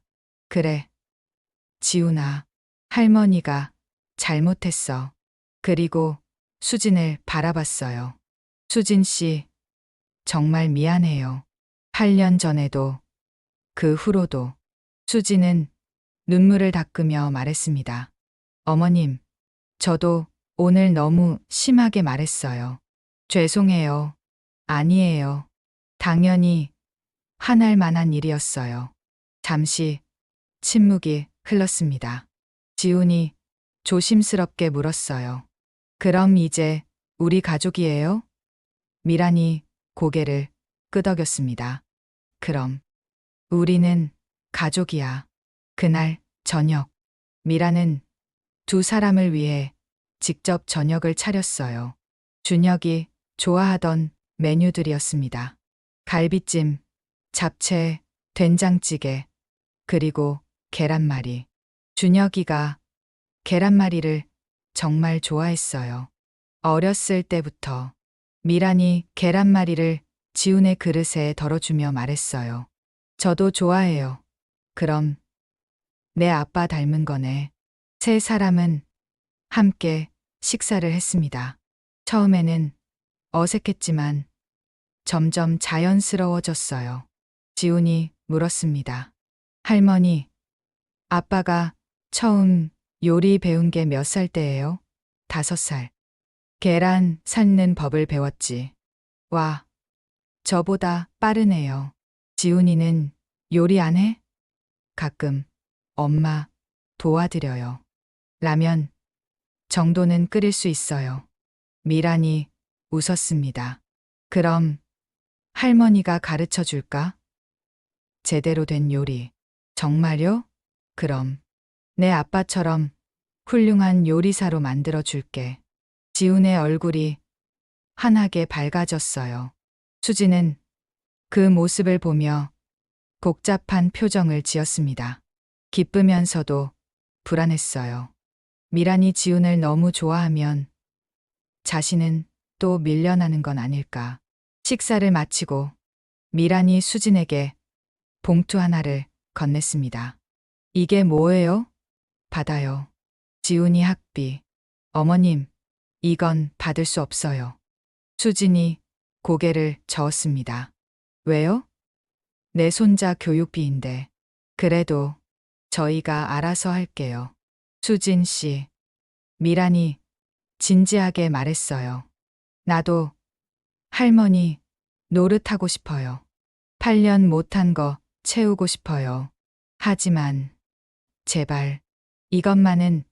그래, 지훈아, 할머니가 잘못했어. 그리고 수진을 바라봤어요. 수진 씨, 정말 미안해요. 8년 전에도 그 후로도. 수진은 눈물을 닦으며 말했습니다. 어머님, 저도 오늘 너무 심하게 말했어요. 죄송해요. 아니에요. 당연히 화날 만한 일이었어요. 잠시 침묵이 흘렀습니다. 지훈이 조심스럽게 물었어요. 그럼 이제 우리 가족이에요? 미란이 고개를 끄덕였습니다. 그럼 우리는 가족이야. 그날 저녁, 미라는 두 사람을 위해 직접 저녁을 차렸어요. 준혁이 좋아하던 메뉴들이었습니다. 갈비찜, 잡채, 된장찌개, 그리고 계란말이. 준혁이가 계란말이를 정말 좋아했어요. 어렸을 때부터 미란이 계란말이를 지훈의 그릇에 덜어주며 말했어요. 저도 좋아해요. 그럼 내 아빠 닮은 거네. 세 사람은 함께 식사를 했습니다. 처음에는 어색했지만 점점 자연스러워졌어요. 지훈이 물었습니다. 할머니, 아빠가 처음 요리 배운 게 몇 살 때예요? 5살. 계란 삶는 법을 배웠지. 와, 저보다 빠르네요. 지훈이는 요리 안 해? 가끔 엄마 도와드려요. 라면 정도는 끓일 수 있어요. 미란이 웃었습니다. 그럼 할머니가 가르쳐 줄까? 제대로 된 요리. 정말요? 그럼 내 아빠처럼 훌륭한 요리사로 만들어 줄게. 지훈의 얼굴이 환하게 밝아졌어요. 수지는 그 모습을 보며 복잡한 표정을 지었습니다. 기쁘면서도 불안했어요. 미란이 지훈을 너무 좋아하면 자신은 또 밀려나는 건 아닐까. 식사를 마치고 미란이 수진에게 봉투 하나를 건넸습니다. 이게 뭐예요? 받아요. 지훈이 학비. 어머님, 이건 받을 수 없어요. 수진이 고개를 저었습니다. 왜요? 내 손자 교육비인데. 그래도 저희가 알아서 할게요. 수진 씨. 미란이 진지하게 말했어요. 나도 할머니 노릇하고 싶어요. 8년 못한 거 채우고 싶어요. 하지만 제발 이것만은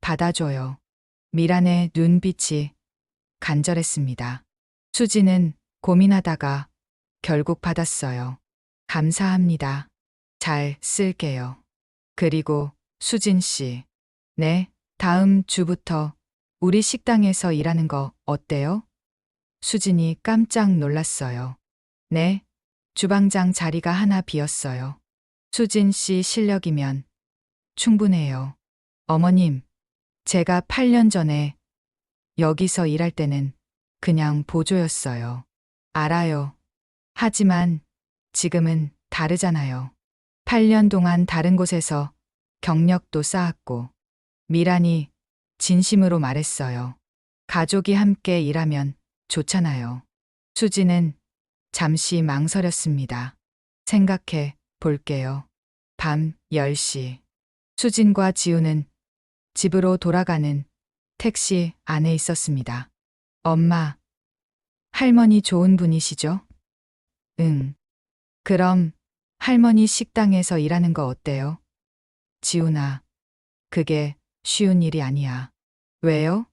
받아줘요. 미란의 눈빛이 간절했습니다. 수지는 고민하다가 결국 받았어요. 감사합니다. 잘 쓸게요. 그리고 수진 씨. 네, 다음 주부터 우리 식당에서 일하는 거 어때요? 수진이 깜짝 놀랐어요. 네, 주방장 자리가 하나 비었어요. 수진 씨 실력이면 충분해요. 어머님, 제가 8년 전에 여기서 일할 때는 그냥 보조였어요. 알아요. 하지만 지금은 다르잖아요. 8년 동안 다른 곳에서 경력도 쌓았고, 미란이 진심으로 말했어요. 가족이 함께 일하면 좋잖아요. 수지는 잠시 망설였습니다. 생각해 볼게요. 밤 10시. 수진과 지우는 집으로 돌아가는 택시 안에 있었습니다. 엄마, 할머니 좋은 분이시죠? 응. 그럼 할머니 식당에서 일하는 거 어때요? 지훈아, 그게 쉬운 일이 아니야. 왜요?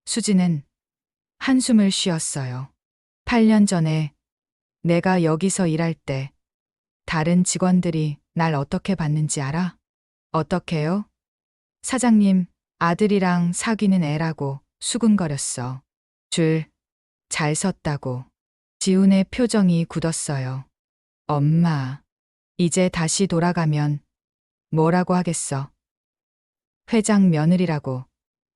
수지는 한숨을 쉬었어요. 8년 전에 내가 여기서 일할 때 다른 직원들이 날 어떻게 봤는지 알아? 어떻게요? 사장님 아들이랑 사귀는 애라고 수군거렸어. 줄 잘 섰다고. 지훈의 표정이 굳었어요. 엄마, 이제 다시 돌아가면 뭐라고 하겠어? 회장 며느리라고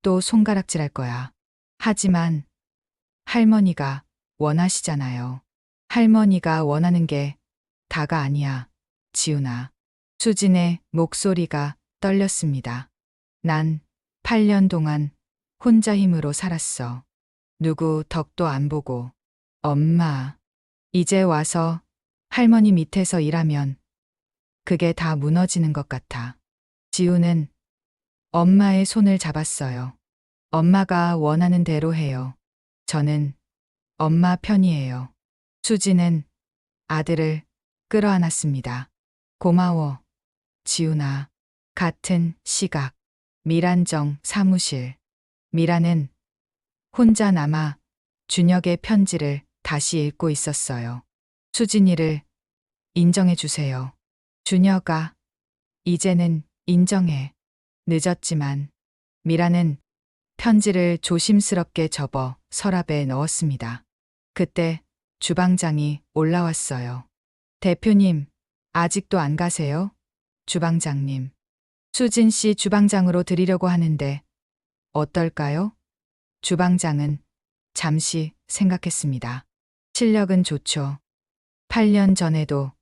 또 손가락질 할 거야. 하지만 할머니가 원하시잖아요. 할머니가 원하는 게 다가 아니야, 지훈아. 수진의 목소리가 떨렸습니다. 난 8년 동안 혼자 힘으로 살았어. 누구 덕도 안 보고. 엄마, 이제 와서 할머니 밑에서 일하면 그게 다 무너지는 것 같아. 지우는 엄마의 손을 잡았어요. 엄마가 원하는 대로 해요. 저는 엄마 편이에요. 수지는 아들을 끌어안았습니다. 고마워, 지훈아. 같은 시각, 미란정 사무실. 미란은 혼자 남아 준혁의 편지를 다시 읽고 있었어요. 수진이를 인정해 주세요. 준혁아, 이제는 인정해. 늦었지만. 미란은 편지를 조심스럽게 접어 서랍에 넣었습니다. 그때 주방장이 올라왔어요. 대표님, 아직도 안 가세요? 주방장님. 수진 씨 주방장으로 드리려고 하는데 어떨까요? 주방장은 잠시 생각했습니다. 실력은 좋죠. 8년 전에도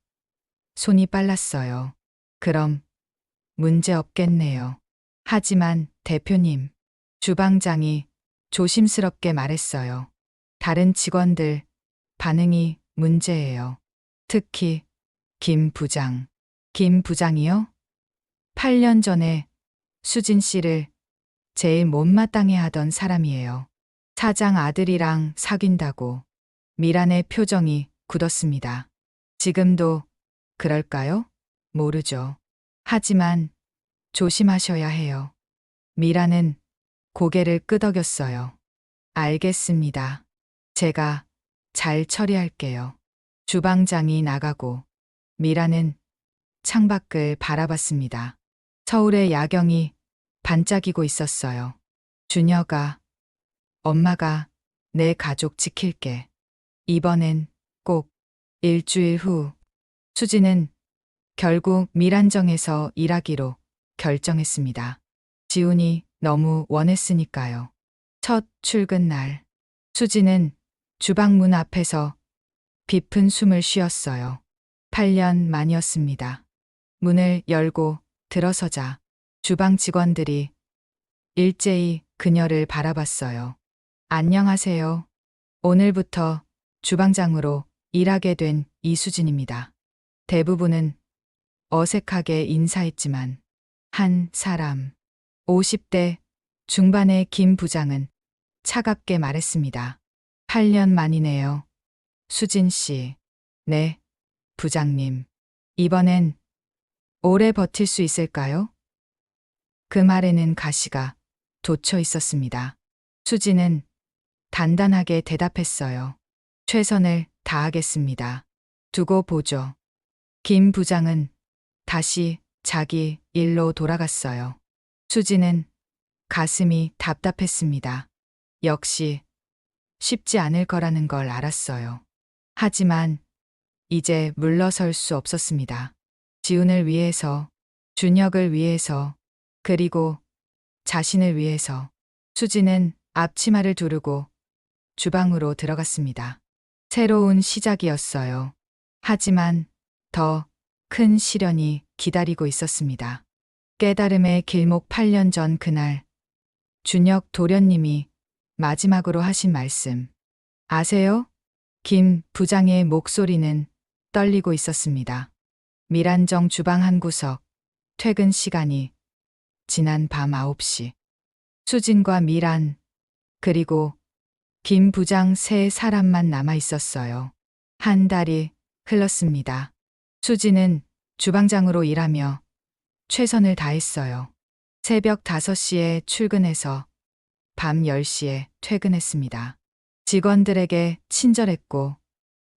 손이 빨랐어요. 그럼 문제 없겠네요. 하지만 대표님, 주방장이 조심스럽게 말했어요. 다른 직원들 반응이 문제예요. 특히 김 부장. 김 부장이요? 8년 전에 수진 씨를 제일 못마땅해 하던 사람이에요. 사장 아들이랑 사귄다고. 미란의 표정이 굳었습니다. 지금도 그럴까요? 모르죠. 하지만 조심하셔야 해요. 미란은 고개를 끄덕였어요. 알겠습니다. 제가 잘 처리할게요. 주방장이 나가고 미란은 창밖을 바라봤습니다. 서울의 야경이 반짝이고 있었어요. 준혁아, 엄마가 내 가족 지킬게. 이번엔 꼭. 일주일 후, 수지는 결국 밀안정에서 일하기로 결정했습니다. 지훈이 너무 원했으니까요. 첫 출근 날, 수지는 주방 문 앞에서 깊은 숨을 쉬었어요. 8년 만이었습니다. 문을 열고 들어서자 주방 직원들이 일제히 그녀를 바라봤어요. 안녕하세요. 오늘부터 주방장으로 일하게 된 이수진입니다. 대부분은 어색하게 인사했지만 한 사람, 50대 중반의 김 부장은 차갑게 말했습니다. 8년 만이네요. 수진 씨. 네, 부장님. 이번엔 오래 버틸 수 있을까요? 그 말에는 가시가 돋쳐 있었습니다. 수지는 단단하게 대답했어요. 최선을 다하겠습니다. 두고 보죠. 김 부장은 다시 자기 일로 돌아갔어요. 수지는 가슴이 답답했습니다. 역시 쉽지 않을 거라는 걸 알았어요. 하지만 이제 물러설 수 없었습니다. 지훈을 위해서, 준혁을 위해서, 그리고 자신을 위해서 수지는 앞치마를 두르고 주방으로 들어갔습니다. 새로운 시작이었어요. 하지만 더 큰 시련이 기다리고 있었습니다. 깨달음의 길목 8년 전 그날, 준혁 도련님이 마지막으로 하신 말씀. 아세요? 김 부장의 목소리는 떨리고 있었습니다. 밀안정 주방 한 구석, 퇴근 시간이 지난 밤 9시. 수진과 미란, 그리고 김 부장 세 사람만 남아 있었어요. 한 달이 흘렀습니다. 수진은 주방장으로 일하며 최선을 다했어요. 새벽 5시에 출근해서 밤 10시에 퇴근했습니다. 직원들에게 친절했고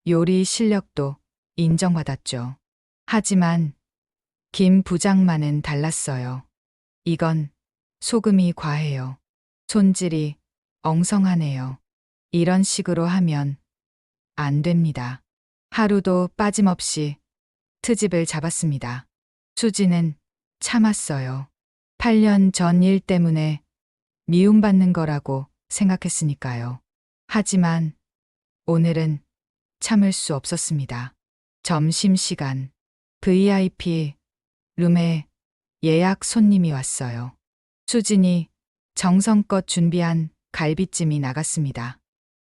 요리 실력도 인정받았죠. 하지만 김 부장만은 달랐어요. 이건 소금이 과해요. 손질이 엉성하네요. 이런 식으로 하면 안 됩니다. 하루도 빠짐없이 트집을 잡았습니다. 수지는 참았어요. 8년 전 일 때문에 미움받는 거라고 생각했으니까요. 하지만 오늘은 참을 수 없었습니다. 점심시간 VIP 룸에 예약 손님이 왔어요. 수진이 정성껏 준비한 갈비찜이 나갔습니다.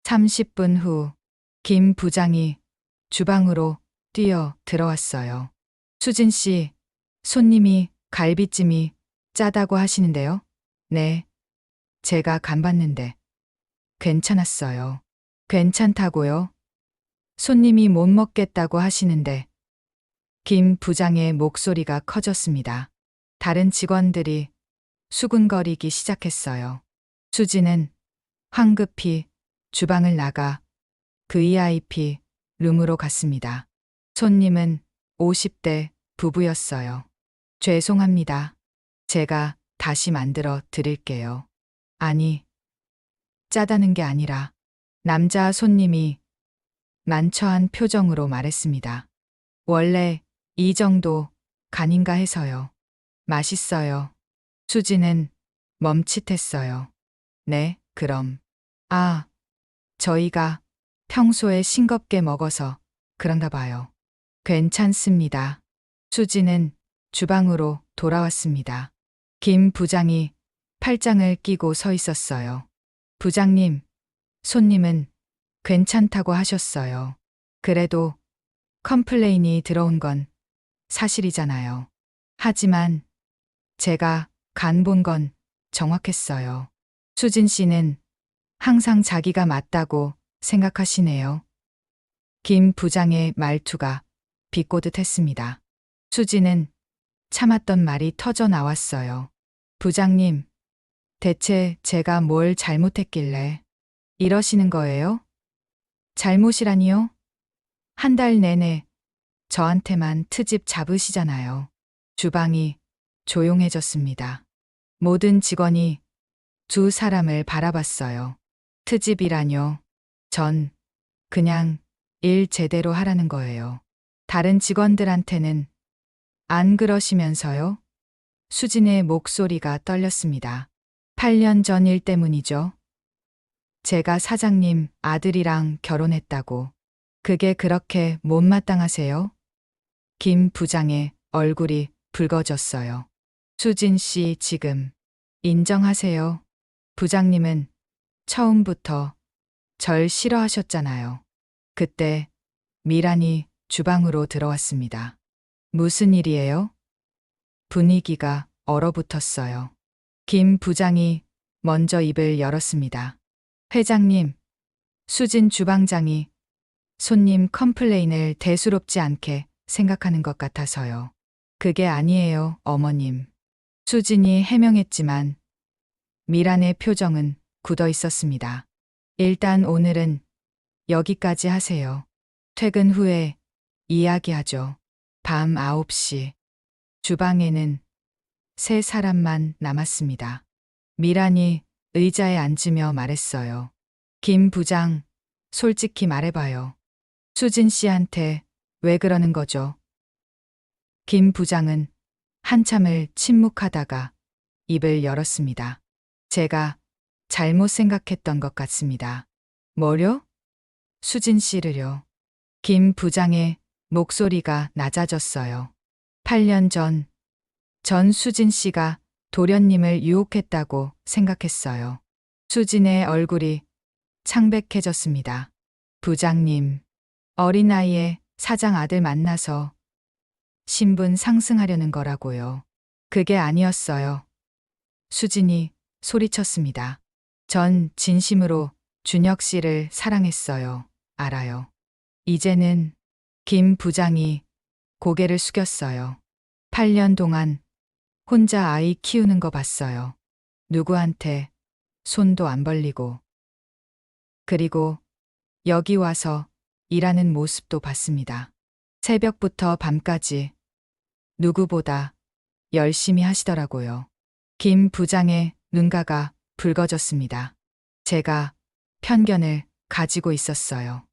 30분 후 김 부장이 주방으로 뛰어 들어왔어요. 수진 씨, 손님이 갈비찜이 짜다고 하시는데요. 네, 제가 간 봤는데 괜찮았어요. 괜찮다고요? 손님이 못 먹겠다고 하시는데. 김 부장의 목소리가 커졌습니다. 다른 직원들이 수군거리기 시작했어요. 수지는 황급히 주방을 나가 VIP 룸으로 갔습니다. 손님은 50대 부부였어요. 죄송합니다. 제가 다시 만들어 드릴게요. 아니, 짜다는 게 아니라 남자 손님이 난처한 표정으로 말했습니다. 원래 이 정도 간인가 해서요. 맛있어요. 수지는 멈칫했어요. 네, 그럼. 아, 저희가 평소에 싱겁게 먹어서 그런가 봐요. 괜찮습니다. 수지는 주방으로 돌아왔습니다. 김 부장이 팔짱을 끼고 서 있었어요. 부장님, 손님은 괜찮다고 하셨어요. 그래도 컴플레인이 들어온 건 사실이잖아요. 하지만 제가 간 본 건 정확했어요. 수진 씨는 항상 자기가 맞다고 생각하시네요. 김 부장의 말투가 비꼬듯했습니다. 수지는 참았던 말이 터져 나왔어요. 부장님, 대체 제가 뭘 잘못했길래 이러시는 거예요? 잘못이라니요? 한 달 내내 저한테만 트집 잡으시잖아요. 주방이 조용해졌습니다. 모든 직원이 두 사람을 바라봤어요. 트집이라뇨. 전 그냥 일 제대로 하라는 거예요. 다른 직원들한테는 안 그러시면서요? 수진의 목소리가 떨렸습니다. 8년 전 일 때문이죠. 제가 사장님 아들이랑 결혼했다고. 그게 그렇게 못마땅하세요? 김 부장의 얼굴이 붉어졌어요. 수진 씨 지금 인정하세요. 부장님은 처음부터 절 싫어하셨잖아요. 그때 미란이 주방으로 들어왔습니다. 무슨 일이에요? 분위기가 얼어붙었어요. 김 부장이 먼저 입을 열었습니다. 회장님, 수진 주방장이 손님 컴플레인을 대수롭지 않게 생각하는 것 같아서요. 그게 아니에요, 어머님. 수진이 해명했지만 미란의 표정은 굳어 있었습니다. 일단 오늘은 여기까지 하세요. 퇴근 후에 이야기하죠. 밤 9시. 주방에는 세 사람만 남았습니다. 미란이 의자에 앉으며 말했어요. 김 부장, 솔직히 말해봐요. 수진 씨한테 왜 그러는 거죠? 김 부장은 한참을 침묵하다가 입을 열었습니다. 제가 잘못 생각했던 것 같습니다. 뭐요? 수진 씨를요. 김 부장의 목소리가 낮아졌어요. 8년 전 수진 씨가 도련님을 유혹했다고 생각했어요. 수진의 얼굴이 창백해졌습니다. 부장님, 어린아이에 사장 아들 만나서 신분 상승하려는 거라고요. 그게 아니었어요. 수진이 소리쳤습니다. 전 진심으로 준혁 씨를 사랑했어요. 알아요. 이제는 김 부장이 고개를 숙였어요. 8년 동안 혼자 아이 키우는 거 봤어요. 누구한테 손도 안 벌리고. 그리고 여기 와서 일하는 모습도 봤습니다. 새벽부터 밤까지 누구보다 열심히 하시더라고요. 김 부장의 눈가가 붉어졌습니다. 제가 편견을 가지고 있었어요.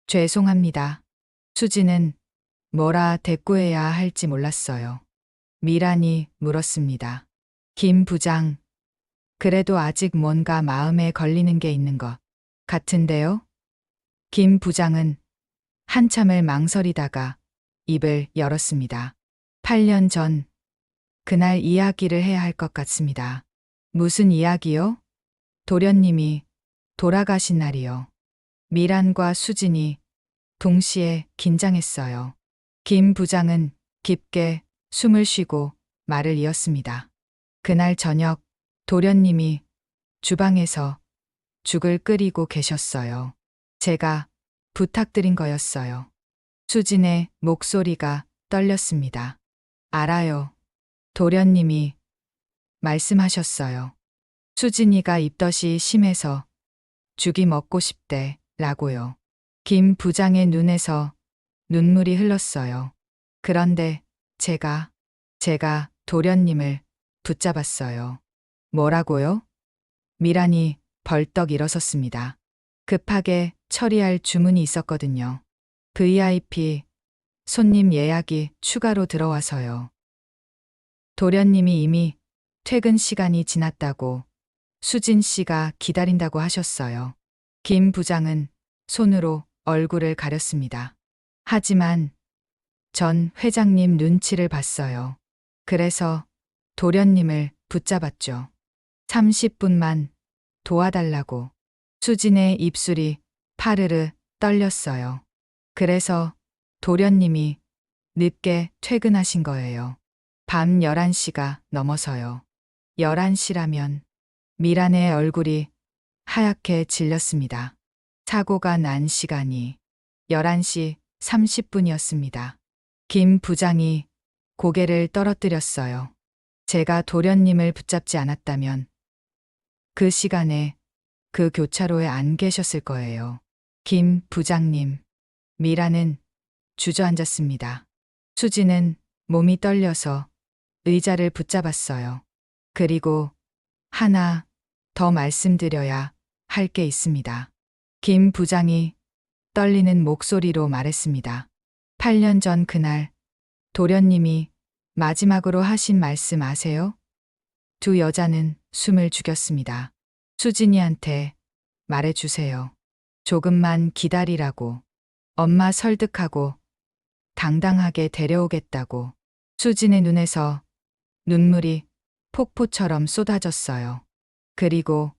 죄송합니다. 수지는 뭐라 대꾸해야 할지 몰랐어요. 미란이 물었습니다. 김 부장, 그래도 아직 뭔가 마음에 걸리는 게 있는 것 같은데요? 김 부장은 한참을 망설이다가 입을 열었습니다. 8년 전, 그날 이야기를 해야 할 것 같습니다. 무슨 이야기요? 도련님이 돌아가신 날이요. 미란과 수진이 동시에 긴장했어요. 김 부장은 깊게 숨을 쉬고 말을 이었습니다. 그날 저녁 도련님이 주방에서 죽을 끓이고 계셨어요. 제가 부탁드린 거였어요. 수진의 목소리가 떨렸습니다. 알아요. 도련님이 말씀하셨어요. 수진이가 입덧이 심해서 죽이 먹고 싶대 라고요. 김 부장의 눈에서 눈물이 흘렀어요. 그런데 제가 도련님을 붙잡았어요. 뭐라고요? 미란이 벌떡 일어섰습니다. 급하게 처리할 주문이 있었거든요. VIP 손님 예약이 추가로 들어와서요. 도련님이 이미 퇴근 시간이 지났다고 수진 씨가 기다린다고 하셨어요. 김 부장은 손으로 얼굴을 가렸습니다. 하지만 전 회장님 눈치를 봤어요. 그래서 도련님을 붙잡았죠. 30분만 도와달라고. 수진의 입술이 파르르 떨렸어요. 그래서 도련님이 늦게 퇴근하신 거예요. 밤 11시가 넘어서요. 11시라면 미란의 얼굴이 하얗게 질렸습니다. 사고가 난 시간이 11시 30분이었습니다. 김 부장이 고개를 떨어뜨렸어요. 제가 도련님을 붙잡지 않았다면 그 시간에 그 교차로에 안 계셨을 거예요. 김 부장님. 미란은 주저앉았습니다. 수지는 몸이 떨려서 의자를 붙잡았어요. 그리고 하나 더 말씀드려야 할 게 있습니다. 김 부장이 떨리는 목소리로 말했습니다. 8년 전 그날 도련님이 마지막으로 하신 말씀 아세요? 두 여자는 숨을 죽였습니다. 수진이한테 말해주세요. 조금만 기다리라고. 엄마 설득하고 당당하게 데려오겠다고. 수진의 눈에서 눈물이 폭포처럼 쏟아졌어요. 그리고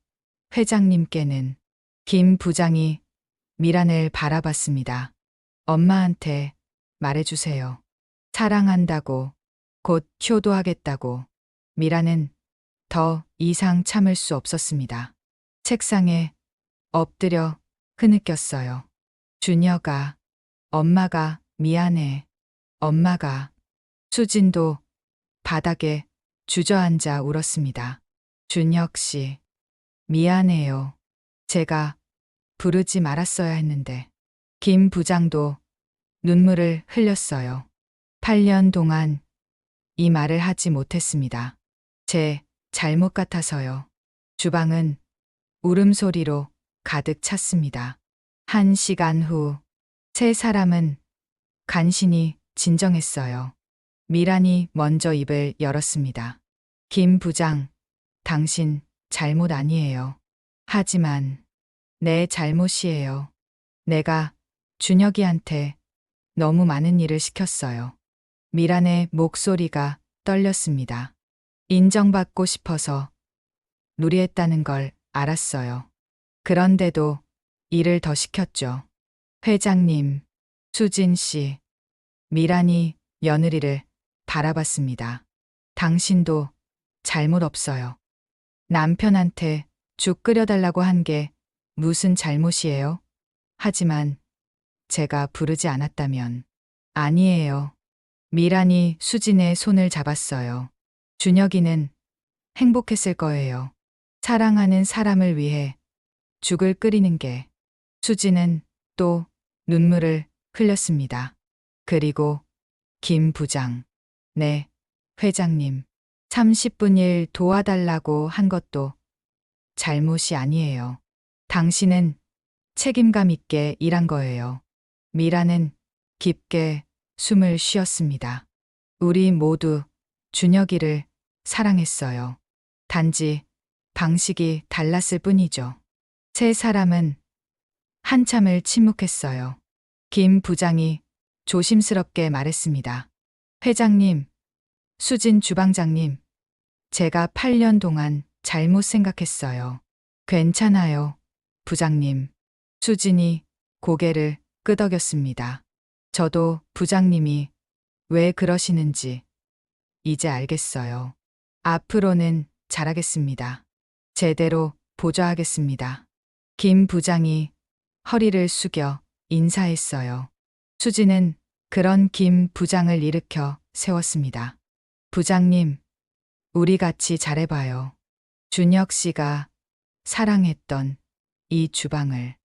회장님께는 김 부장이 미란을 바라봤습니다. 엄마한테 말해주세요. 사랑한다고, 곧 효도하겠다고. 미란은 더 이상 참을 수 없었습니다. 책상에 엎드려 흐느꼈어요. 준혁아, 엄마가 미안해. 엄마가. 수진도 바닥에 주저앉아 울었습니다. 준혁 씨, 미안해요. 제가 부르지 말았어야 했는데. 김 부장도 눈물을 흘렸어요. 8년 동안 이 말을 하지 못했습니다. 제 잘못 같아서요. 주방은 울음소리로 가득 찼습니다. 1시간 후, 세 사람은 간신히 진정했어요. 미란이 먼저 입을 열었습니다. 김 부장, 당신 잘못 아니에요. 하지만 내 잘못이에요. 내가 준혁이한테 너무 많은 일을 시켰어요. 미란의 목소리가 떨렸습니다. 인정받고 싶어서 무리했다는 걸 알았어요. 그런데도 일을 더 시켰죠. 회장님, 수진 씨, 미란이 며느리를 바라봤습니다. 당신도 잘못 없어요. 남편한테 죽 끓여달라고 한 게 무슨 잘못이에요? 하지만 제가 부르지 않았다면. 아니에요. 미란이 수진의 손을 잡았어요. 준혁이는 행복했을 거예요. 사랑하는 사람을 위해 죽을 끓이는 게. 수진은 또 눈물을 흘렸습니다. 그리고 김 부장, 네, 회장님, 30분 일 도와달라고 한 것도 잘못이 아니에요. 당신은 책임감 있게 일한 거예요. 미라는 깊게 숨을 쉬었습니다. 우리 모두 준혁이를 사랑했어요. 단지 방식이 달랐을 뿐이죠. 세 사람은 한참을 침묵했어요. 김 부장이 조심스럽게 말했습니다. 회장님, 수진 주방장님, 제가 8년 동안 잘못 생각했어요. 괜찮아요, 부장님. 수진이 고개를 끄덕였습니다. 저도 부장님이 왜 그러시는지 이제 알겠어요. 앞으로는 잘하겠습니다. 제대로 보좌하겠습니다. 김 부장이 허리를 숙여 인사했어요. 수진은 그런 김 부장을 일으켜 세웠습니다. 부장님, 우리 같이 잘해봐요. 준혁 씨가 사랑했던 이 주방을.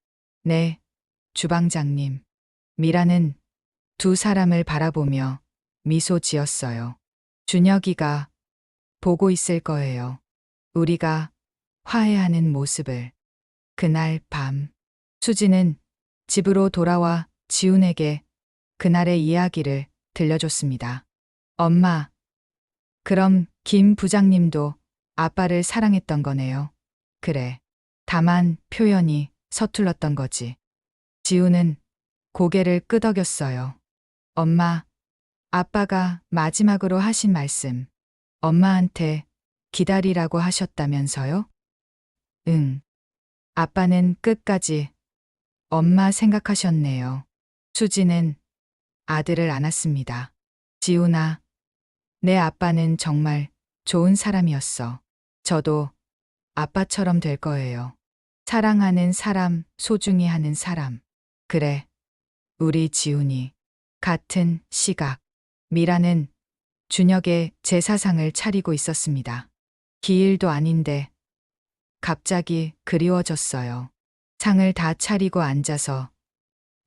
네, 주방장님. 미라는 두 사람을 바라보며 미소 지었어요. 준혁이가 보고 있을 거예요. 우리가 화해하는 모습을. 그날 밤, 수진은 집으로 돌아와 지훈에게 그날의 이야기를 들려줬습니다. 엄마, 그럼 김 부장님도 아빠를 사랑했던 거네요. 그래. 다만 표현이 서툴렀던 거지. 지훈은 고개를 끄덕였어요. 엄마, 아빠가 마지막으로 하신 말씀, 엄마한테 기다리라고 하셨다면서요? 응. 아빠는 끝까지 엄마 생각하셨네요. 수지는 아들을 안았습니다. 지훈아, 내 아빠는 정말 좋은 사람이었어. 저도 아빠처럼 될 거예요. 사랑하는 사람, 소중히 하는 사람. 그래, 우리 지훈이. 같은 시각, 미라는 준혁의 제사상을 차리고 있었습니다. 기일도 아닌데 갑자기 그리워졌어요. 상을 다 차리고 앉아서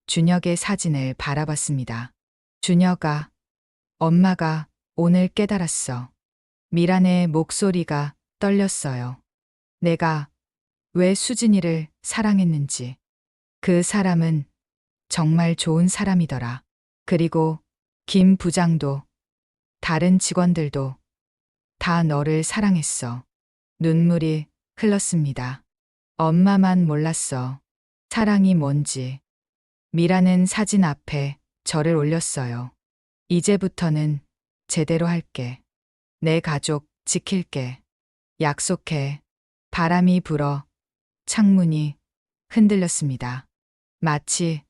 준혁의 사진을 바라봤습니다. 준혁아, 엄마가 오늘 깨달았어. 미란의 목소리가 떨렸어요. 내가 왜 수진이를 사랑했는지. 그 사람은 정말 좋은 사람이더라. 그리고 김 부장도 다른 직원들도 다 너를 사랑했어. 눈물이 흘렀습니다. 엄마만 몰랐어. 사랑이 뭔지. 미라는 사진 앞에 절을 올렸어요. 이제부터는 제대로 할게. 내 가족 지킬게. 약속해. 바람이 불어 창문이 흔들렸습니다. 마치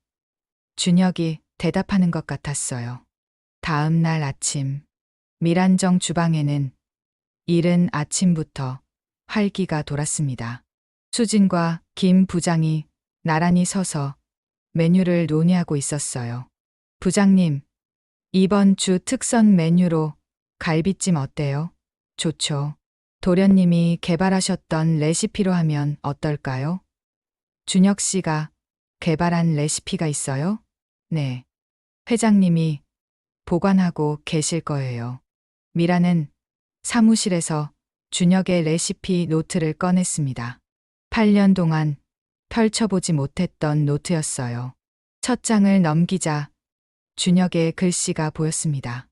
준혁이 대답하는 것 같았어요. 다음 날 아침, 밀안정 주방에는 이른 아침부터 활기가 돌았습니다. 수진과 김 부장이 나란히 서서 메뉴를 논의하고 있었어요. 부장님, 이번 주 특선 메뉴로 갈비찜 어때요? 좋죠. 도련님이 개발하셨던 레시피로 하면 어떨까요? 준혁 씨가 개발한 레시피가 있어요? 네. 회장님이 보관하고 계실 거예요. 미라는 사무실에서 준혁의 레시피 노트를 꺼냈습니다. 8년 동안 펼쳐보지 못했던 노트였어요. 첫 장을 넘기자 준혁의 글씨가 보였습니다.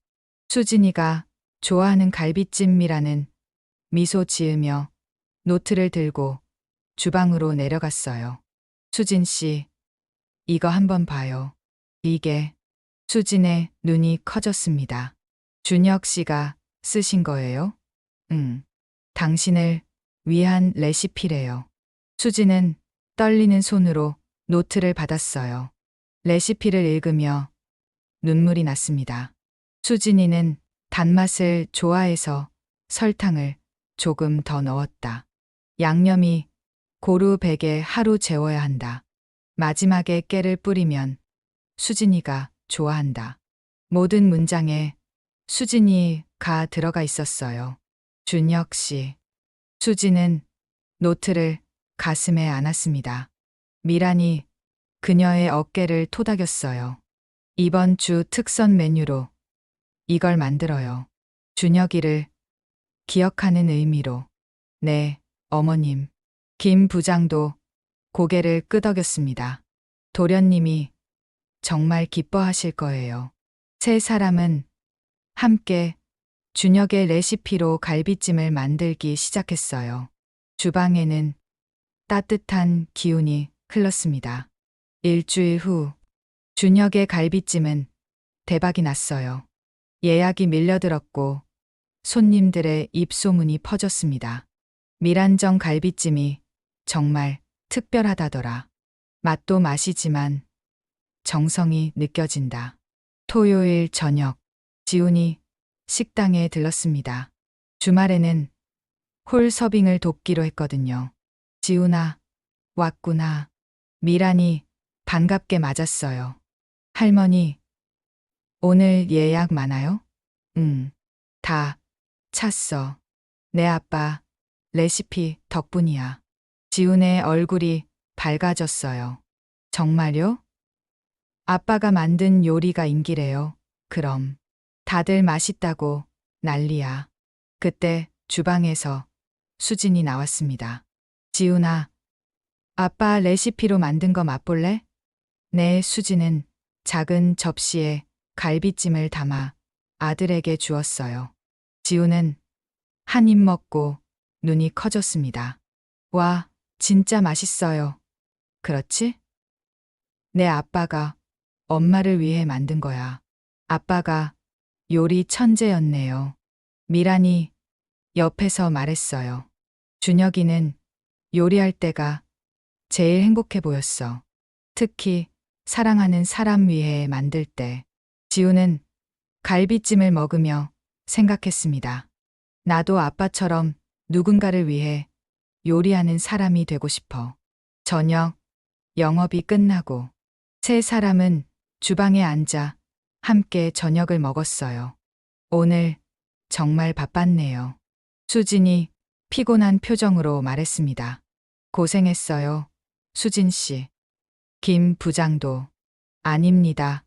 수진이가 좋아하는 갈비찜이라는 미소 지으며 노트를 들고 주방으로 내려갔어요. 수진 씨, 이거 한번 봐요. 이게 수진의 눈이 커졌습니다. 준혁 씨가 쓰신 거예요? 응. 당신을 위한 레시피래요. 수진은 떨리는 손으로 노트를 받았어요. 레시피를 읽으며 눈물이 났습니다. 수진이는 단맛을 좋아해서 설탕을 조금 더 넣었다. 양념이 고루 베게 하루 재워야 한다. 마지막에 깨를 뿌리면 수진이가 좋아한다. 모든 문장에 수진이가 들어가 있었어요. 준혁 씨. 수진은 노트를 가슴에 안았습니다. 미란이 그녀의 어깨를 토닥였어요. 이번 주 특선 메뉴로 이걸 만들어요. 준혁이를 기억하는 의미로. 네, 어머님. 김 부장도 고개를 끄덕였습니다. 도련님이 정말 기뻐하실 거예요. 세 사람은 함께 준혁의 레시피로 갈비찜을 만들기 시작했어요. 주방에는 따뜻한 기운이 흘렀습니다. 일주일 후 준혁의 갈비찜은 대박이 났어요. 예약이 밀려들었고 손님들의 입소문이 퍼졌습니다. 미란정 갈비찜이 정말 특별하다더라. 맛도 맛이지만 정성이 느껴진다. 토요일 저녁, 지훈이 식당에 들렀습니다. 주말에는 홀 서빙을 돕기로 했거든요. 지훈아, 왔구나. 미란이 반갑게 맞았어요. 할머니, 오늘 예약 많아요? 응, 다 찼어. 내 아빠 레시피 덕분이야. 지훈의 얼굴이 밝아졌어요. 정말요? 아빠가 만든 요리가 인기래요. 그럼 다들 맛있다고 난리야. 그때 주방에서 수진이 나왔습니다. 지훈아, 아빠 레시피로 만든 거 맛볼래? 네, 수진은 작은 접시에 갈비찜을 담아 아들에게 주었어요. 지훈은 한 입 먹고 눈이 커졌습니다. 와, 진짜 맛있어요. 그렇지? 내 아빠가 엄마를 위해 만든 거야. 아빠가 요리 천재였네요. 미란이 옆에서 말했어요. 준혁이는 요리할 때가 제일 행복해 보였어. 특히 사랑하는 사람 위해 만들 때. 지우는 갈비찜을 먹으며 생각했습니다. 나도 아빠처럼 누군가를 위해 요리하는 사람이 되고 싶어. 저녁, 영업이 끝나고 세 사람은 주방에 앉아 함께 저녁을 먹었어요. 오늘 정말 바빴네요. 수진이 피곤한 표정으로 말했습니다. 고생했어요, 수진 씨. 김 부장도. 아닙니다,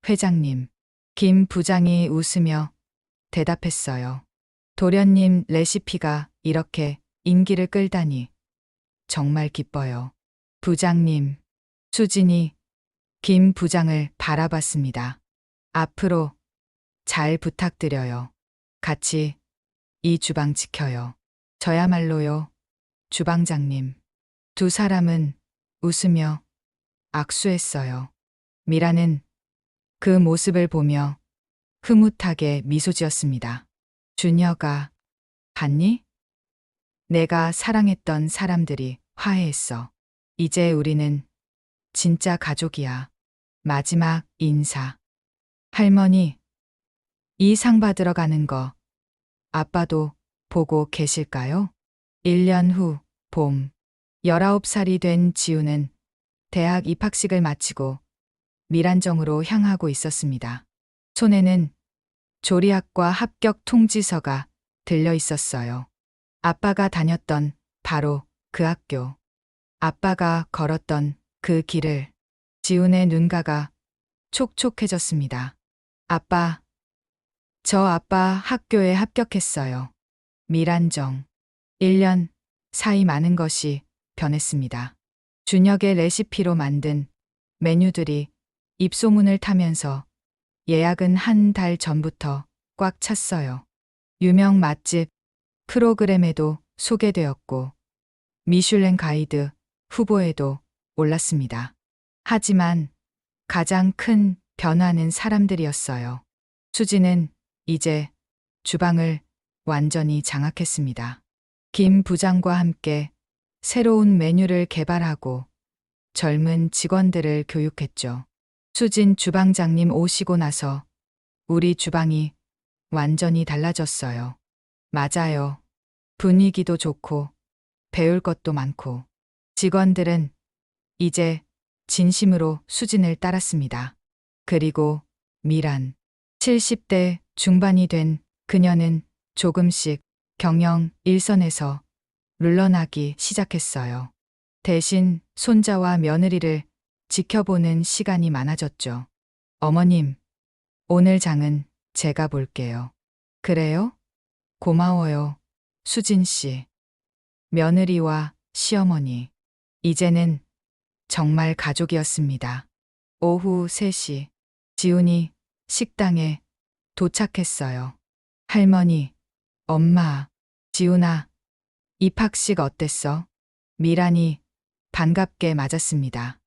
회장님. 김 부장이 웃으며 대답했어요. 도련님 레시피가 이렇게 인기를 끌다니 정말 기뻐요. 부장님. 수진이 김 부장을 바라봤습니다. 앞으로 잘 부탁드려요. 같이 이 주방 지켜요. 저야말로요, 주방장님. 두 사람은 웃으며 악수했어요. 미라는 그 모습을 보며 흐뭇하게 미소 지었습니다. 준혁아, 봤니? 내가 사랑했던 사람들이 화해했어. 이제 우리는 진짜 가족이야. 마지막 인사. 할머니, 이 상 받으러 가는 거 아빠도 보고 계실까요? 1년 후 봄. 19살이 된 지우는 대학 입학식을 마치고 밀안정으로 향하고 있었습니다. 손에는 조리학과 합격 통지서가 들려 있었어요. 아빠가 다녔던 바로 그 학교. 아빠가 걸었던 그 길을 지훈의 눈가가 촉촉해졌습니다. 아빠, 저 아빠 학교에 합격했어요. 밀안정. 1년 사이 많은 것이 변했습니다. 준혁의 레시피로 만든 메뉴들이 입소문을 타면서 예약은 한 달 전부터 꽉 찼어요. 유명 맛집 프로그램에도 소개되었고 미슐랭 가이드 후보에도 올랐습니다. 하지만 가장 큰 변화는 사람들이었어요. 수지는 이제 주방을 완전히 장악했습니다. 김 부장과 함께 새로운 메뉴를 개발하고 젊은 직원들을 교육했죠. 수진 주방장님 오시고 나서 우리 주방이 완전히 달라졌어요. 맞아요. 분위기도 좋고 배울 것도 많고 직원들은 이제 진심으로 수진을 따랐습니다. 그리고 미란. 70대 중반이 된 그녀는 조금씩 경영 일선에서 물러나기 시작했어요. 대신 손자와 며느리를 지켜보는 시간이 많아졌죠. 어머님, 오늘 장은 제가 볼게요. 그래요? 고마워요, 수진 씨. 며느리와 시어머니. 이제는 정말 가족이었습니다. 오후 3시, 지훈이 식당에 도착했어요. 할머니, 엄마, 지훈아, 입학식 어땠어? 미란이 반갑게 맞았습니다.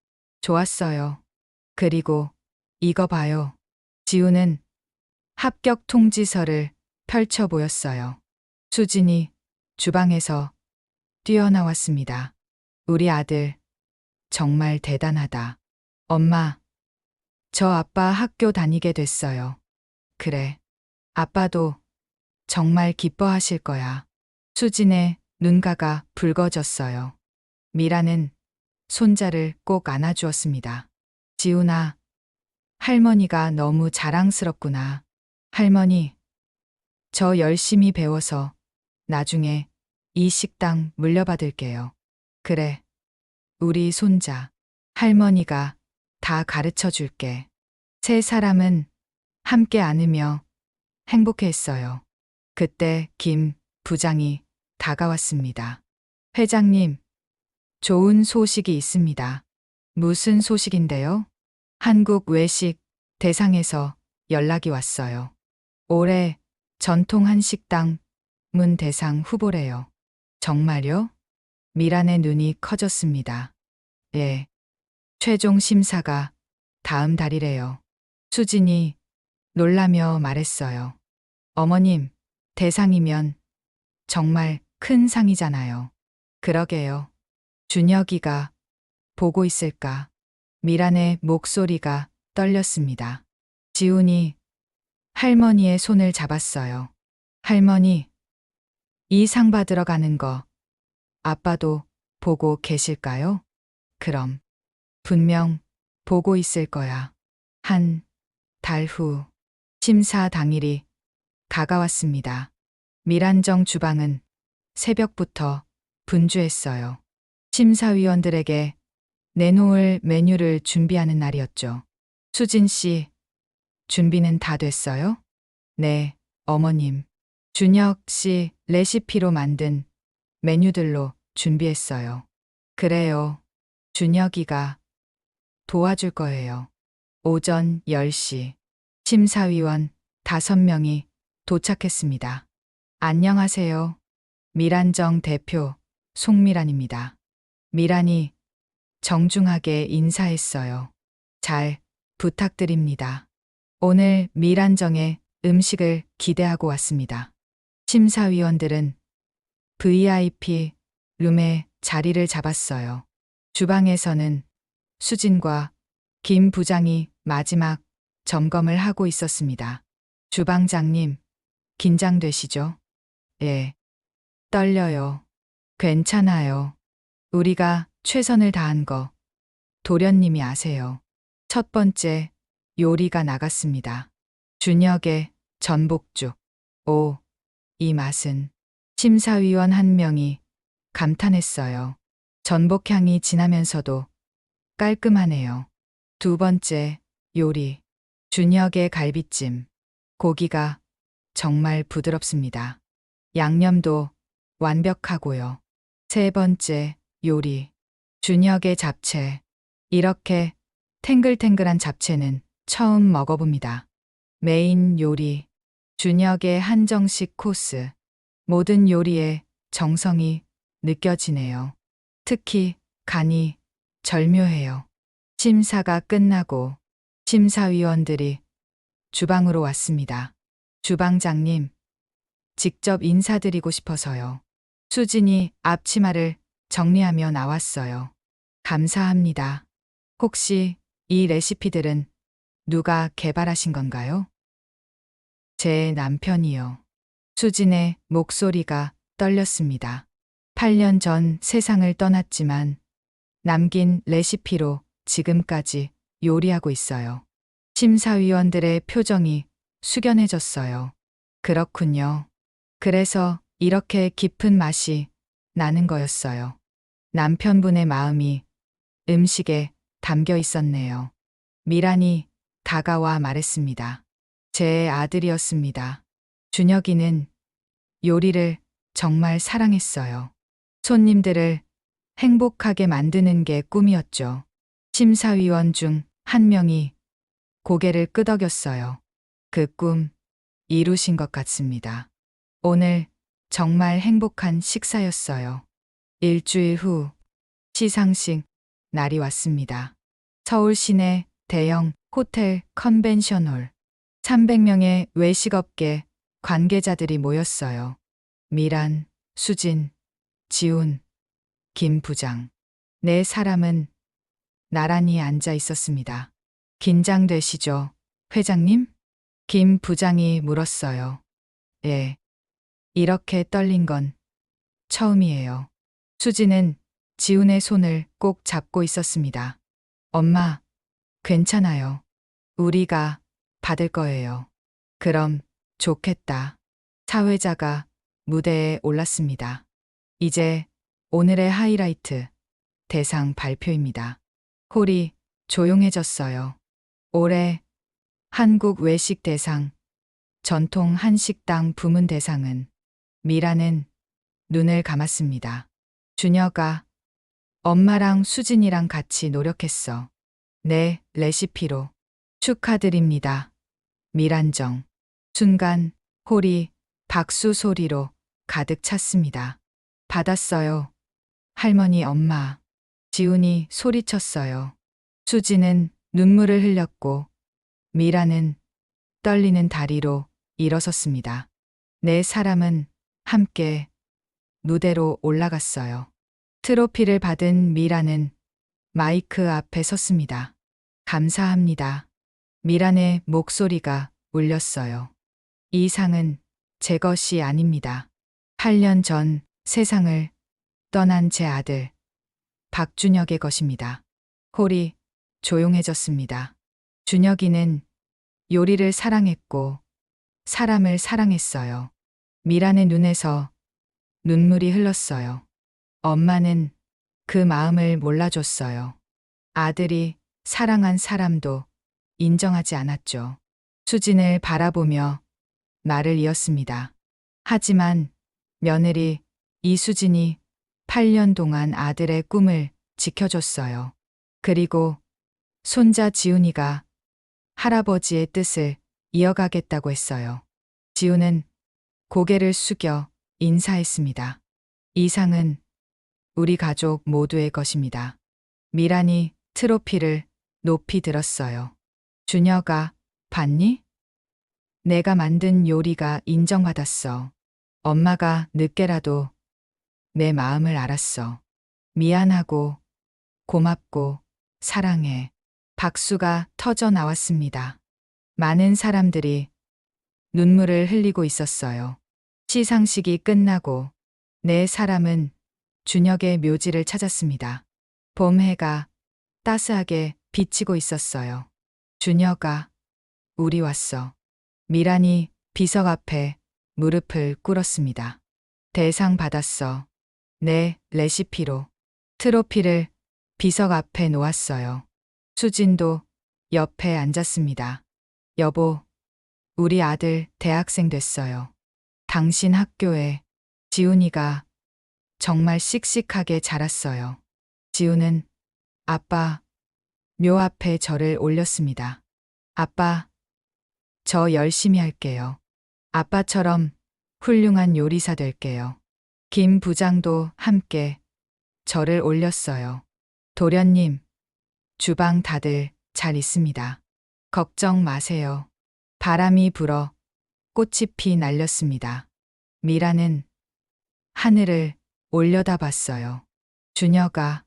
좋았어요. 그리고 이거 봐요. 지훈은 합격 통지서를 펼쳐 보였어요. 수진이 주방에서 뛰어나왔습니다. 우리 아들 정말 대단하다. 엄마, 저 아빠 학교 다니게 됐어요. 그래. 아빠도 정말 기뻐하실 거야. 수진의 눈가가 붉어졌어요. 미라는 손자를 꼭 안아주었습니다. 지훈아, 할머니가 너무 자랑스럽구나. 할머니, 저 열심히 배워서 나중에 이 식당 물려받을게요. 그래. 우리 손자, 할머니가 다 가르쳐 줄게. 세 사람은 함께 안으며 행복해했어요. 그때 김 부장이 다가왔습니다. 회장님, 좋은 소식이 있습니다. 무슨 소식인데요? 한국 외식 대상에서 연락이 왔어요. 올해 전통 한식당 문 대상 후보래요. 정말요? 미란의 눈이 커졌습니다. 예. 최종 심사가 다음 달이래요. 수진이 놀라며 말했어요. 어머님, 대상이면 정말 큰 상이잖아요. 그러게요. 준혁이가 보고 있을까? 미란의 목소리가 떨렸습니다. 지훈이 할머니의 손을 잡았어요. 할머니, 이 상 받으러 가는 거 아빠도 보고 계실까요? 그럼 분명 보고 있을 거야. 한 달 후 심사 당일이 다가왔습니다. 밀안정 주방은 새벽부터 분주했어요. 심사위원들에게 내놓을 메뉴를 준비하는 날이었죠. 수진 씨, 준비는 다 됐어요? 네, 어머님. 준혁 씨 레시피로 만든 메뉴들로 준비했어요. 그래요. 준혁이가 도와줄 거예요. 오전 10시 심사위원 5명이 도착했습니다. 안녕하세요. 밀안정 대표 송미란입니다. 미란이 정중하게 인사했어요. 잘 부탁드립니다. 오늘 밀안정의 음식을 기대하고 왔습니다. 심사위원들은 VIP 룸에 자리를 잡았어요. 주방에서는 수진과 김 부장이 마지막 점검을 하고 있었습니다. 주방장님, 긴장되시죠? 예. 떨려요. 괜찮아요. 우리가 최선을 다한 거 도련님이 아세요. 첫 번째 요리가 나갔습니다. 준혁의 전복죽. 오, 이 맛은. 심사위원 한 명이 감탄했어요. 전복향이 진하면서도 깔끔하네요. 두 번째 요리. 준혁의 갈비찜. 고기가 정말 부드럽습니다. 양념도 완벽하고요. 세 번째 요리. 준혁의 잡채. 이렇게 탱글탱글한 잡채는 처음 먹어봅니다. 메인 요리. 준혁의 한정식 코스. 모든 요리에 정성이 느껴지네요. 특히 간이 절묘해요. 심사가 끝나고 심사위원들이 주방으로 왔습니다. 주방장님, 직접 인사드리고 싶어서요. 수진이 앞치마를 정리하며 나왔어요. 감사합니다. 혹시 이 레시피들은 누가 개발하신 건가요? 제 남편이요. 수진의 목소리가 떨렸습니다. 8년 전 세상을 떠났지만 남긴 레시피로 지금까지 요리하고 있어요. 심사위원들의 표정이 숙연해졌어요. 그렇군요. 그래서 이렇게 깊은 맛이 나는 거였어요. 남편분의 마음이 음식에 담겨 있었네요. 미란이 다가와 말했습니다. 제 아들이었습니다. 준혁이는 요리를 정말 사랑했어요. 손님들을 행복하게 만드는 게 꿈이었죠. 심사위원 중 한 명이 고개를 끄덕였어요. 그 꿈 이루신 것 같습니다. 오늘 정말 행복한 식사였어요. 일주일 후 시상식 날이 왔습니다. 서울 시내 대형 호텔 컨벤션홀. 300명의 외식업계 관계자들이 모였어요. 미란, 수진, 지훈, 김 부장. 네 사람은 나란히 앉아 있었습니다. 긴장되시죠, 회장님? 김 부장이 물었어요. 예. 이렇게 떨린 건 처음이에요. 수진은 지훈의 손을 꼭 잡고 있었습니다. 엄마, 괜찮아요. 우리가 받을 거예요. 그럼 좋겠다. 사회자가 무대에 올랐습니다. 이제 오늘의 하이라이트, 대상 발표입니다. 홀이 조용해졌어요. 올해 한국 외식 대상, 전통 한식당 부문 대상은 미라는 눈을 감았습니다. 준혁아, 엄마랑 수진이랑 같이 노력했어. 내 레시피로. 축하드립니다. 미란정. 순간 홀이 박수 소리로 가득 찼습니다. 받았어요. 할머니, 엄마. 지훈이 소리쳤어요. 수진은 눈물을 흘렸고 미라는 떨리는 다리로 일어섰습니다. 네 사람은 함께 무대로 올라갔어요. 트로피를 받은 미라는 마이크 앞에 섰습니다. 감사합니다. 미란의 목소리가 울렸어요. 이 상은 제 것이 아닙니다. 8년 전 세상을 떠난 제 아들 박준혁의 것입니다. 홀이 조용해졌습니다. 준혁이는 요리를 사랑했고 사람을 사랑했어요. 미란의 눈에서 눈물이 흘렀어요. 엄마는 그 마음을 몰라줬어요. 아들이 사랑한 사람도 인정하지 않았죠. 수진을 바라보며 말을 이었습니다. 하지만 며느리 이수진이 8년 동안 아들의 꿈을 지켜줬어요. 그리고 손자 지훈이가 할아버지의 뜻을 이어가겠다고 했어요. 지훈은 고개를 숙여 인사했습니다. 이 상은 우리 가족 모두의 것입니다. 미란이 트로피를 높이 들었어요. 준혁아, 봤니? 내가 만든 요리가 인정받았어. 엄마가 늦게라도 내 마음을 알았어. 미안하고 고맙고 사랑해. 박수가 터져 나왔습니다. 많은 사람들이 눈물을 흘리고 있었어요. 시상식이 끝나고 네 사람은 준혁의 묘지를 찾았습니다. 봄 해가 따스하게 비치고 있었어요. 준혁아, 우리 왔어. 미란이 비석 앞에 무릎을 꿇었습니다. 대상 받았어. 내 레시피로. 트로피를 비석 앞에 놓았어요. 수진도 옆에 앉았습니다. 여보, 우리 아들 대학생 됐어요. 당신 학교에 지훈이가 정말 씩씩하게 자랐어요. 지훈은 아빠 묘 앞에 저를 올렸습니다. 아빠, 저 열심히 할게요. 아빠처럼 훌륭한 요리사 될게요. 김 부장도 함께 저를 올렸어요. 도련님, 주방 다들 잘 있습니다. 걱정 마세요. 바람이 불어 꽃잎이 날렸습니다. 미라는 하늘을 올려다봤어요. 준혁아,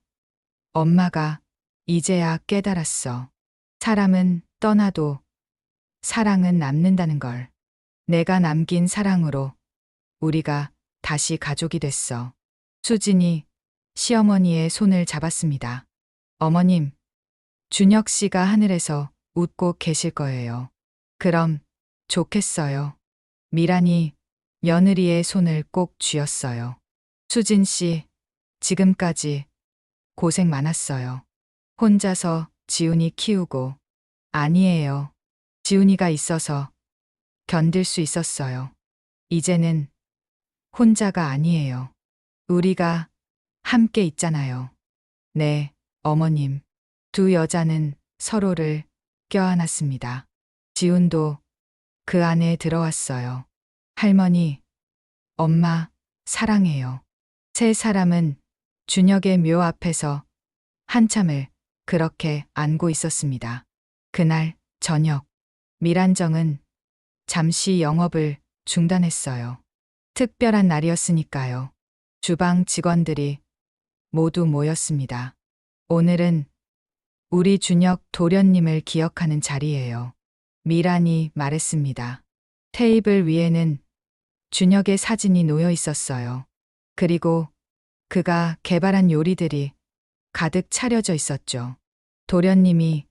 엄마가 이제야 깨달았어. 사람은 떠나도 사랑은 남는다는 걸. 내가 남긴 사랑으로 우리가 다시 가족이 됐어. 수진이 시어머니의 손을 잡았습니다. 어머님, 준혁 씨가 하늘에서 웃고 계실 거예요. 그럼 좋겠어요. 미란이 며느리의 손을 꼭 쥐었어요. 수진 씨, 지금까지 고생 많았어요. 혼자서 지훈이 키우고. 아니에요. 지훈이가 있어서 견딜 수 있었어요. 이제는 혼자가 아니에요. 우리가 함께 있잖아요. 네, 어머님. 두 여자는 서로를 껴안았습니다. 지훈도 그 안에 들어왔어요. 할머니, 엄마, 사랑해요. 세 사람은 준혁의 묘 앞에서 한참을 그렇게 안고 있었습니다. 그날 저녁, 밀안정은 잠시 영업을 중단했어요. 특별한 날이었으니까요. 주방 직원들이 모두 모였습니다. 오늘은 우리 준혁 도련님을 기억하는 자리예요. 미란이 말했습니다. 테이블 위에는 준혁의 사진이 놓여 있었어요. 그리고 그가 개발한 요리들이 가득 차려져 있었죠. 도련님이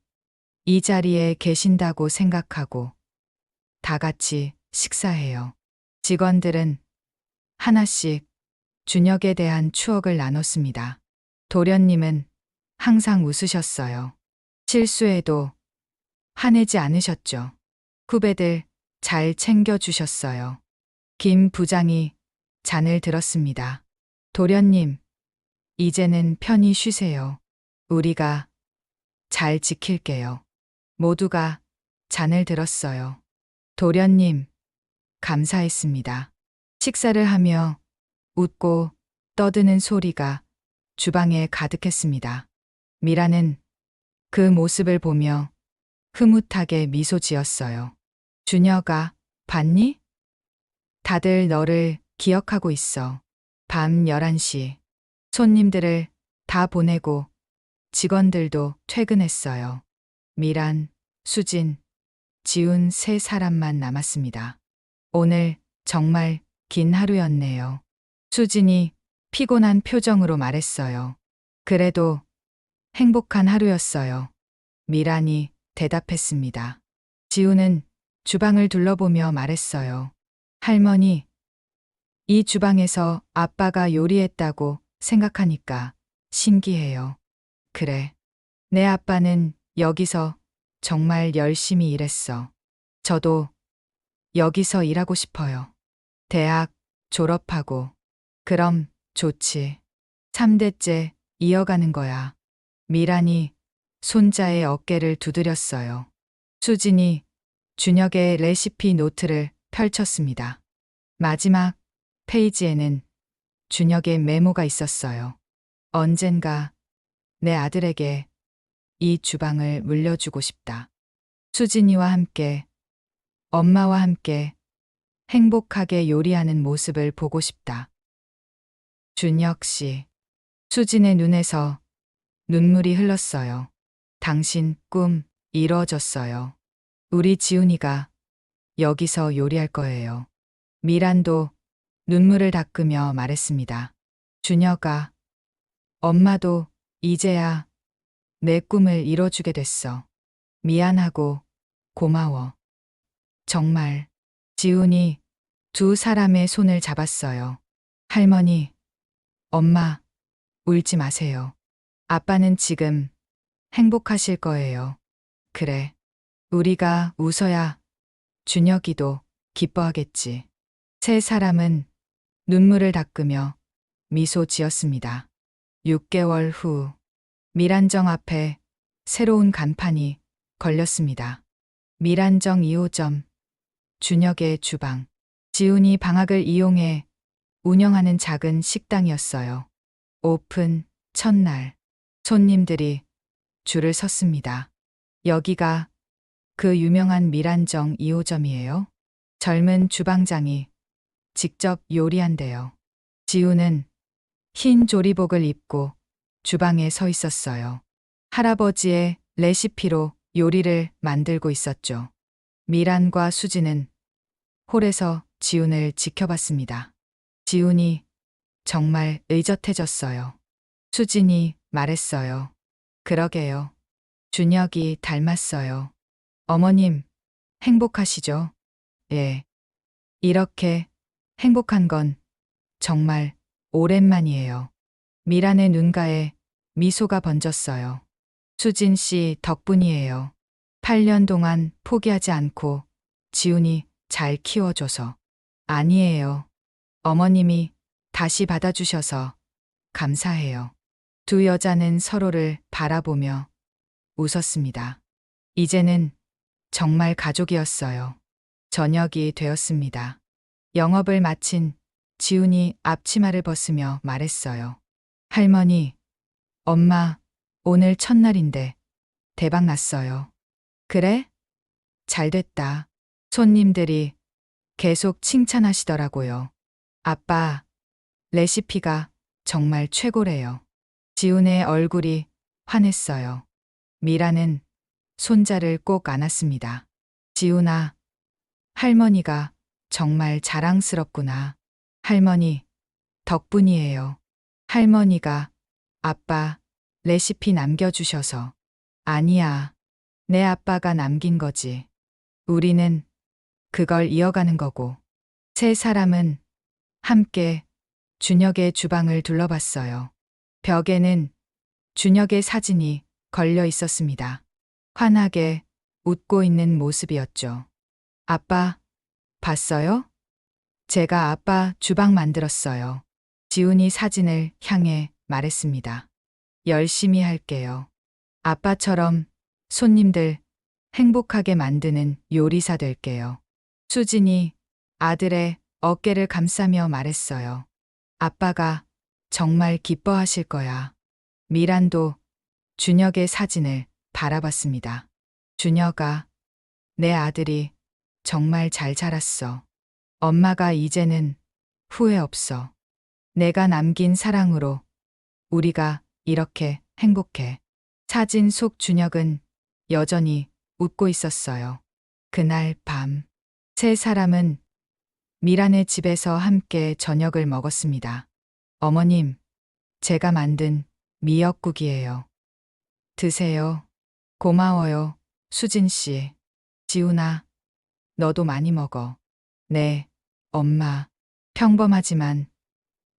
이 자리에 계신다고 생각하고 다 같이 식사해요. 직원들은 하나씩 준혁에 대한 추억을 나눴습니다. 도련님은 항상 웃으셨어요. 실수해도 화내지 않으셨죠. 후배들 잘 챙겨주셨어요. 김 부장이 잔을 들었습니다. 도련님, 이제는 편히 쉬세요. 우리가 잘 지킬게요. 모두가 잔을 들었어요. 도련님, 감사했습니다. 식사를 하며 웃고 떠드는 소리가 주방에 가득했습니다. 미라는 그 모습을 보며 흐뭇하게 미소 지었어요. 준혁아, 봤니? 다들 너를 기억하고 있어. 밤 11시. 손님들을 다 보내고 직원들도 퇴근했어요. 미란, 수진, 지훈 세 사람만 남았습니다. 오늘 정말 긴 하루였네요. 수진이 피곤한 표정으로 말했어요. 그래도 행복한 하루였어요. 미란이 대답했습니다. 지훈은 주방을 둘러보며 말했어요. 할머니, 이 주방에서 아빠가 요리했다고 생각하니까 신기해요. 그래. 내 아빠는 여기서 정말 열심히 일했어. 저도 여기서 일하고 싶어요. 대학 졸업하고. 그럼 좋지. 3대째 이어가는 거야. 미란이 손자의 어깨를 두드렸어요. 수진이 준혁의 레시피 노트를 펼쳤습니다. 마지막 페이지에는 준혁의 메모가 있었어요. 언젠가 내 아들에게 이 주방을 물려주고 싶다. 수진이와 함께, 엄마와 함께 행복하게 요리하는 모습을 보고 싶다. 준혁 씨. 수진의 눈에서 눈물이 흘렀어요. 당신 꿈 이루어졌어요. 우리 지훈이가 여기서 요리할 거예요. 미란도 눈물을 닦으며 말했습니다. 준혁아, 엄마도 이제야 내 꿈을 이뤄주게 됐어. 미안하고 고마워. 정말. 지훈이 두 사람의 손을 잡았어요. 할머니, 엄마, 울지 마세요. 아빠는 지금 행복하실 거예요. 그래. 우리가 웃어야 준혁이도 기뻐하겠지. 세 사람은 눈물을 닦으며 미소 지었습니다. 6개월 후 밀안정 앞에 새로운 간판이 걸렸습니다. 밀안정 2호점, 준혁의 주방. 지훈이 방학을 이용해 운영하는 작은 식당이었어요. 오픈 첫날 손님들이 줄을 섰습니다. 여기가 그 유명한 밀안정 2호점이에요. 젊은 주방장이 직접 요리한대요. 지훈은 흰 조리복을 입고 주방에 서 있었어요. 할아버지의 레시피로 요리를 만들고 있었죠. 미란과 수지는 홀에서 지훈을 지켜봤습니다. 지훈이 정말 의젓해졌어요. 수진이 말했어요. 그러게요. 준혁이 닮았어요. 어머님, 행복하시죠? 예. 이렇게 행복한 건 정말 오랜만이에요. 미란의 눈가에 미소가 번졌어요. 수진 씨 덕분이에요. 8년 동안 포기하지 않고 지훈이 잘 키워줘서. 아니에요. 어머님이 다시 받아주셔서 감사해요. 두 여자는 서로를 바라보며 웃었습니다. 이제는 정말 가족이었어요. 저녁이 되었습니다. 영업을 마친 지훈이 앞치마를 벗으며 말했어요. 할머니, 엄마, 오늘 첫날인데 대박 났어요. 그래? 잘 됐다. 손님들이 계속 칭찬하시더라고요. 아빠, 레시피가 정말 최고래요. 지훈의 얼굴이 환했어요. 미라는 손자를 꼭 안았습니다. 지훈아, 할머니가 정말 자랑스럽구나. 할머니, 덕분이에요. 할머니가 아빠 레시피 남겨주셔서. 아니야. 내 아빠가 남긴 거지. 우리는 그걸 이어가는 거고. 세 사람은 함께 준혁의 주방을 둘러봤어요. 벽에는 준혁의 사진이 걸려 있었습니다. 환하게 웃고 있는 모습이었죠. 아빠, 봤어요? 제가 아빠 주방 만들었어요. 지훈이 사진을 향해 말했습니다. 열심히 할게요. 아빠처럼 손님들 행복하게 만드는 요리사 될게요. 수진이 아들의 어깨를 감싸며 말했어요. 아빠가 정말 기뻐하실 거야. 미란도 준혁의 사진을 바라봤습니다. 준혁아, 내 아들이 정말 잘 자랐어. 엄마가 이제는 후회 없어. 내가 남긴 사랑으로 우리가 이렇게 행복해. 사진 속 준혁은 여전히 웃고 있었어요. 그날 밤, 세 사람은 미란의 집에서 함께 저녁을 먹었습니다. 어머님, 제가 만든 미역국이에요. 드세요. 고마워요, 수진 씨. 지훈아, 너도 많이 먹어. 네, 엄마. 평범하지만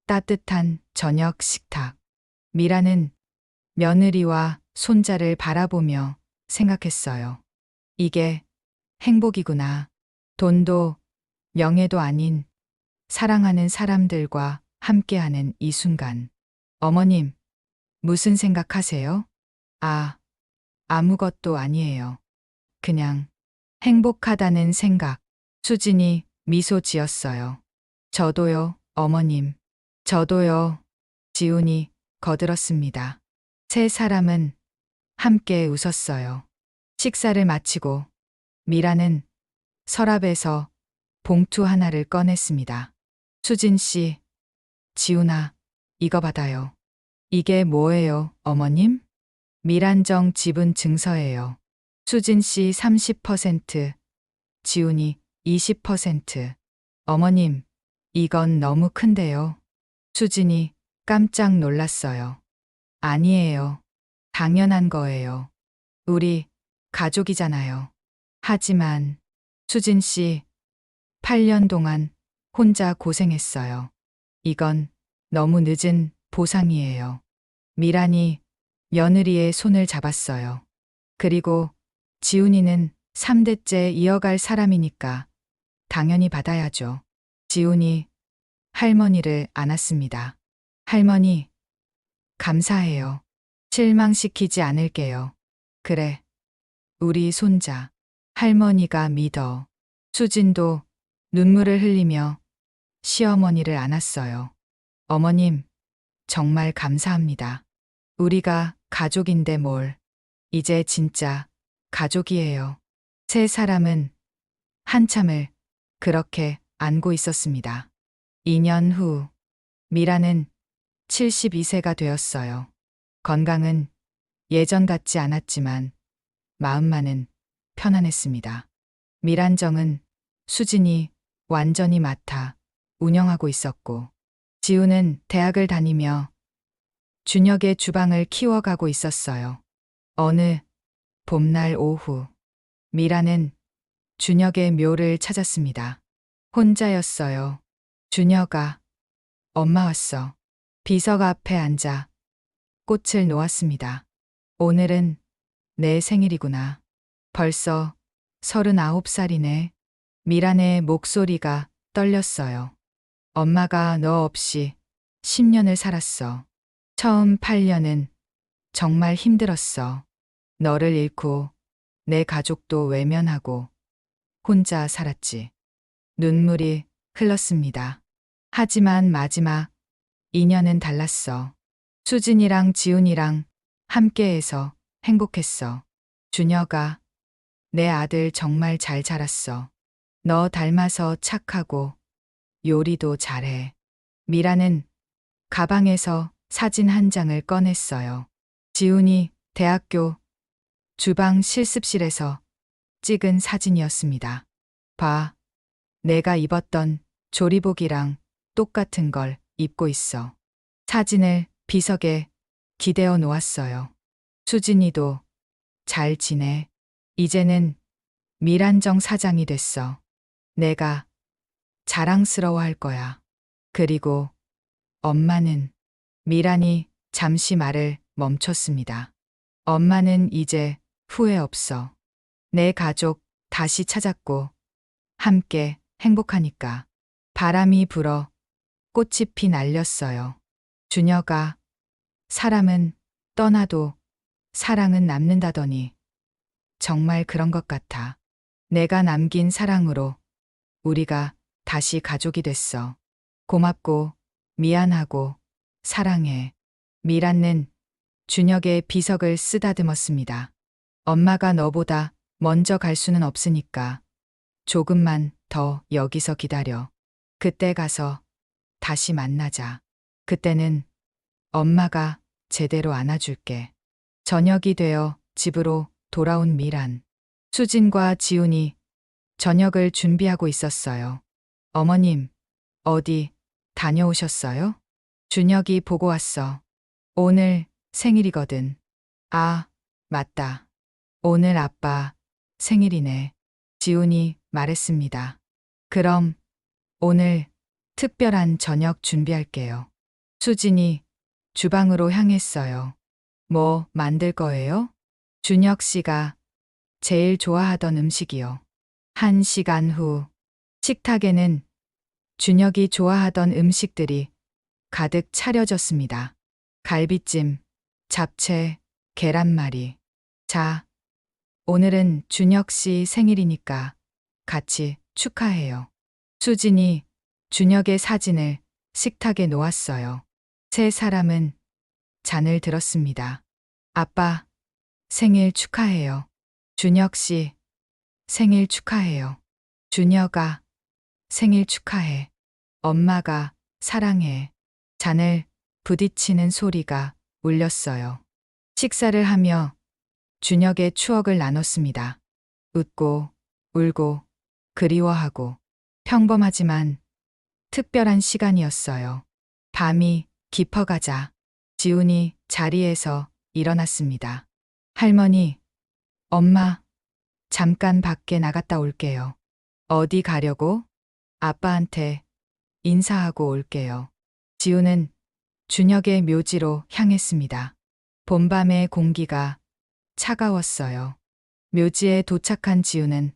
따뜻한 저녁 식탁. 미라는 며느리와 손자를 바라보며 생각했어요. 이게 행복이구나. 돈도 명예도 아닌 사랑하는 사람들과 함께하는 이 순간. 어머님, 무슨 생각하세요? 아무것도 아니에요. 그냥 행복하다는 생각. 수진이 미소 지었어요. 저도요, 어머님. 저도요. 지훈이 거들었습니다. 세 사람은 함께 웃었어요. 식사를 마치고 미라는 서랍에서 봉투 하나를 꺼냈습니다. 수진 씨, 지훈아, 이거 받아요. 이게 뭐예요, 어머님? 밀안정 지분 증서예요. 수진 씨 30%, 지훈이 20%. 어머님, 이건 너무 큰데요. 수진이 깜짝 놀랐어요. 아니에요. 당연한 거예요. 우리 가족이잖아요. 하지만 수진 씨 8년 동안 혼자 고생했어요. 이건 너무 늦은 보상이에요. 미란이 며느리의 손을 잡았어요. 그리고 지훈이는 3대째 이어갈 사람이니까 당연히 받아야죠. 지훈이 할머니를 안았습니다. 할머니, 감사해요. 실망시키지 않을게요. 그래, 우리 손자. 할머니가 믿어. 수진도 눈물을 흘리며 시어머니를 안았어요. 어머님, 정말 감사합니다. 우리가 가족인데 뭘. 이제 진짜 가족이에요. 세 사람은 한참을 그렇게 안고 있었습니다. 2년 후, 미라는 72세가 되었어요. 건강은 예전 같지 않았지만 마음만은 편안했습니다. 미란정은 수진이 완전히 맡아 운영하고 있었고, 지우는 대학을 다니며 준혁의 주방을 키워가고 있었어요. 어느 봄날 오후, 미라는 준혁의 묘를 찾았습니다. 혼자였어요. 준혁아, 엄마 왔어. 비석 앞에 앉아 꽃을 놓았습니다. 오늘은 내 생일이구나. 벌써 39살이네. 미란의 목소리가 떨렸어요. 엄마가 너 없이 10년을 살았어. 처음 8년은 정말 힘들었어. 너를 잃고 내 가족도 외면하고 혼자 살았지. 눈물이 흘렀습니다. 하지만 마지막 2년은 달랐어. 수진이랑 지훈이랑 함께해서 행복했어. 준혁아, 내 아들 정말 잘 자랐어. 너 닮아서 착하고 요리도 잘해. 미라는 가방에서 사진 한 장을 꺼냈어요. 지훈이 대학교 주방 실습실에서 찍은 사진이었습니다. 봐, 내가 입었던 조리복이랑 똑같은 걸 입고 있어. 사진을 비석에 기대어 놓았어요. 수진이도 잘 지내. 이제는 미란정 사장이 됐어. 내가 자랑스러워할 거야. 그리고 엄마는, 미란이 잠시 말을 멈췄습니다. 엄마는 이제 후회 없어. 내 가족 다시 찾았고 함께 행복하니까. 바람이 불어 꽃잎이 날렸어요. 준혁아, 사람은 떠나도 사랑은 남는다더니 정말 그런 것 같아. 내가 남긴 사랑으로 우리가 다시 가족이 됐어. 고맙고 미안하고 사랑해. 미란은 준혁의 비석을 쓰다듬었습니다. 엄마가 너보다 먼저 갈 수는 없으니까 조금만 더 여기서 기다려. 그때 가서 다시 만나자. 그때는 엄마가 제대로 안아줄게. 저녁이 되어 집으로 돌아온 미란. 수진과 지훈이 저녁을 준비하고 있었어요. 어머님, 어디 다녀오셨어요? 준혁이 보고 왔어. 오늘 생일이거든. 아, 맞다. 오늘 아빠 생일이네. 지훈이 말했습니다. 그럼 오늘 특별한 저녁 준비할게요. 수진이 주방으로 향했어요. 뭐 만들 거예요? 준혁 씨가 제일 좋아하던 음식이요. 1시간 후, 식탁에는 준혁이 좋아하던 음식들이 가득 차려졌습니다. 갈비찜, 잡채, 계란말이. 자, 오늘은 준혁 씨 생일이니까 같이 축하해요. 수진이 준혁의 사진을 식탁에 놓았어요. 세 사람은 잔을 들었습니다. 아빠, 생일 축하해요. 준혁 씨, 생일 축하해요. 준혁아, 생일 축하해. 엄마가 사랑해. 잔을 부딪히는 소리가 울렸어요. 식사를 하며 준혁의 추억을 나눴습니다. 웃고, 울고, 그리워하고, 평범하지만 특별한 시간이었어요. 밤이 깊어가자 지훈이 자리에서 일어났습니다. 할머니, 엄마, 잠깐 밖에 나갔다 올게요. 어디 가려고? 아빠한테 인사하고 올게요. 지훈은 준혁의 묘지로 향했습니다. 봄밤의 공기가 차가웠어요. 묘지에 도착한 지우는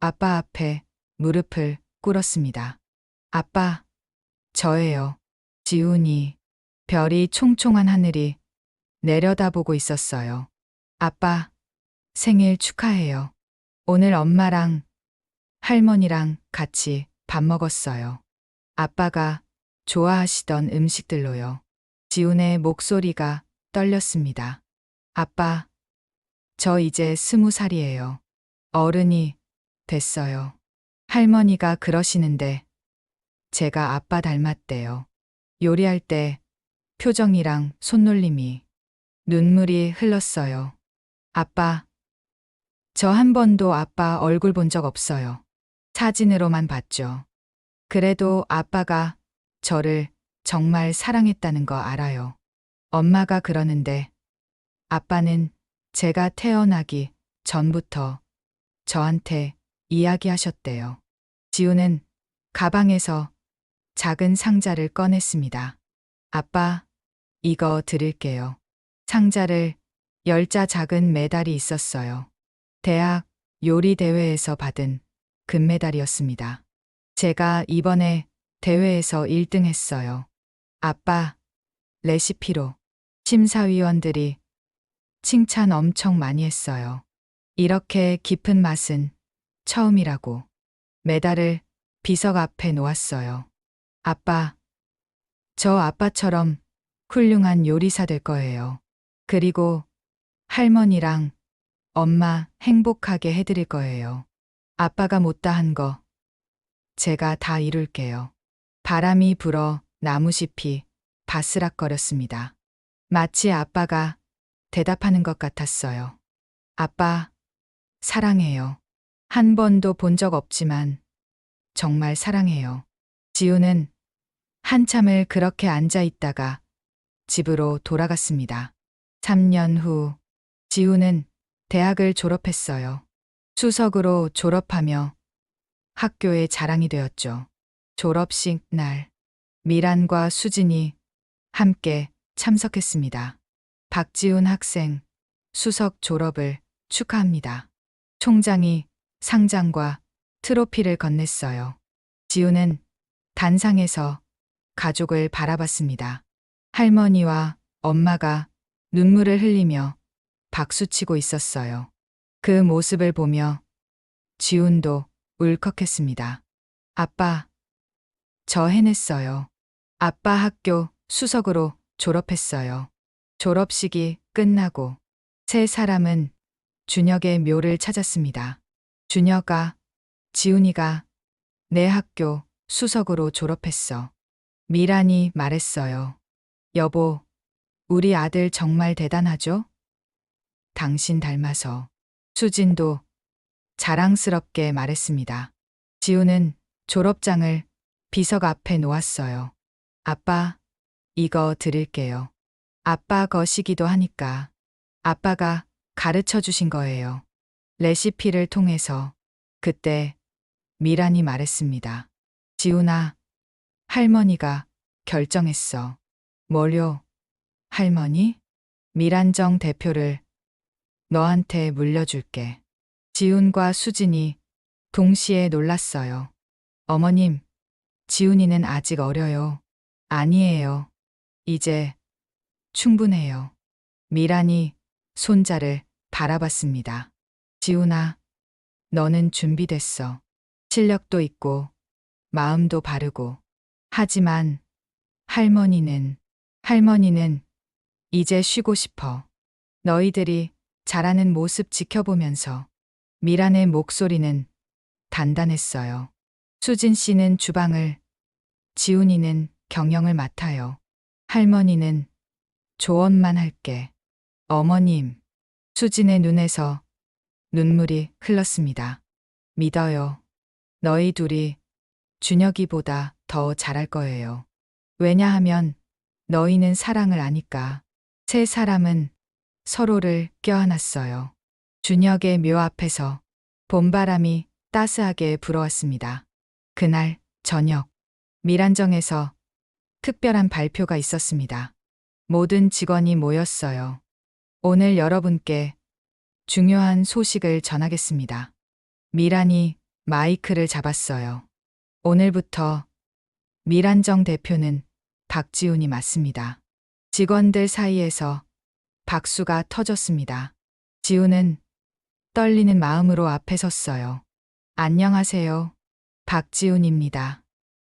아빠 앞에 무릎을 꿇었습니다. 아빠, 저예요. 지훈이 별이 총총한 하늘이 내려다보고 있었어요. 아빠, 생일 축하해요. 오늘 엄마랑 할머니랑 같이 밥 먹었어요. 아빠가 좋아하시던 음식들로요. 지훈의 목소리가 떨렸습니다. 아빠, 저 이제 20살이에요. 어른이 됐어요. 할머니가 그러시는데 제가 아빠 닮았대요. 요리할 때 표정이랑 손놀림이 눈물이 흘렀어요. 아빠, 저 한 번도 아빠 얼굴 본 적 없어요. 사진으로만 봤죠. 그래도 아빠가 저를 정말 사랑했다는 거 알아요. 엄마가 그러는데 아빠는 제가 태어나기 전부터 저한테 이야기하셨대요. 지우는 가방에서 작은 상자를 꺼냈습니다. 아빠, 이거 드릴게요. 상자를 열자 작은 메달이 있었어요. 대학 요리 대회에서 받은 금메달이었습니다. 제가 이번에 대회에서 1등 했어요. 아빠, 레시피로 심사위원들이 칭찬 엄청 많이 했어요. 이렇게 깊은 맛은 처음이라고 메달을 비석 앞에 놓았어요. 아빠, 저 아빠처럼 훌륭한 요리사 될 거예요. 그리고 할머니랑 엄마 행복하게 해드릴 거예요. 아빠가 못다한 거 제가 다 이룰게요. 바람이 불어 나무잎이 바스락거렸습니다. 마치 아빠가 대답하는 것 같았어요. 아빠, 사랑해요. 한 번도 본 적 없지만 정말 사랑해요. 지우는 한참을 그렇게 앉아 있다가 집으로 돌아갔습니다. 3년 후 지우는 대학을 졸업했어요. 수석으로 졸업하며 학교의 자랑이 되었죠. 졸업식 날 미란과 수진이 함께 참석했습니다. 박지훈 학생 수석 졸업을 축하합니다. 총장이 상장과 트로피를 건넸어요. 지우는 단상에서 가족을 바라봤습니다. 할머니와 엄마가 눈물을 흘리며 박수치고 있었어요. 그 모습을 보며 지훈도 울컥했습니다. 아빠, 저 해냈어요. 아빠 학교 수석으로 졸업했어요. 졸업식이 끝나고 세 사람은 준혁의 묘를 찾았습니다. 준혁아, 지훈이가 내 학교 수석으로 졸업했어. 미란이 말했어요. 여보, 우리 아들 정말 대단하죠? 당신 닮아서. 수진도 자랑스럽게 말했습니다. 지우는 졸업장을 비석 앞에 놓았어요. 아빠, 이거 드릴게요. 아빠 거시기도 하니까 아빠가 가르쳐 주신 거예요. 레시피를 통해서. 그때 미란이 말했습니다. 지훈아, 할머니가 결정했어. 뭘요? 할머니? 미란정 대표를 너한테 물려줄게. 지훈과 수진이 동시에 놀랐어요. 어머님, 지훈이는 아직 어려요. 아니에요. 이제 충분해요. 미란이 손자를 바라봤습니다. 지훈아, 너는 준비됐어. 실력도 있고 마음도 바르고. 하지만 할머니는 이제 쉬고 싶어. 너희들이 자라는 모습 지켜보면서. 미란의 목소리는 단단했어요. 수진 씨는 주방을, 지훈이는 경영을 맡아요. 할머니는 조언만 할게. 어머님, 수진의 눈에서 눈물이 흘렀습니다. 믿어요. 너희 둘이 준혁이보다 더 잘할 거예요. 왜냐하면 너희는 사랑을 아니까. 세 사람은 서로를 껴안았어요. 준혁의 묘 앞에서 봄바람이 따스하게 불어왔습니다. 그날 저녁 미란정에서 특별한 발표가 있었습니다. 모든 직원이 모였어요. 오늘 여러분께 중요한 소식을 전하겠습니다. 미란이 마이크를 잡았어요. 오늘부터 미란정 대표는 박지훈이 맞습니다. 직원들 사이에서 박수가 터졌습니다. 지훈은 떨리는 마음으로 앞에 섰어요. 안녕하세요. 박지훈입니다.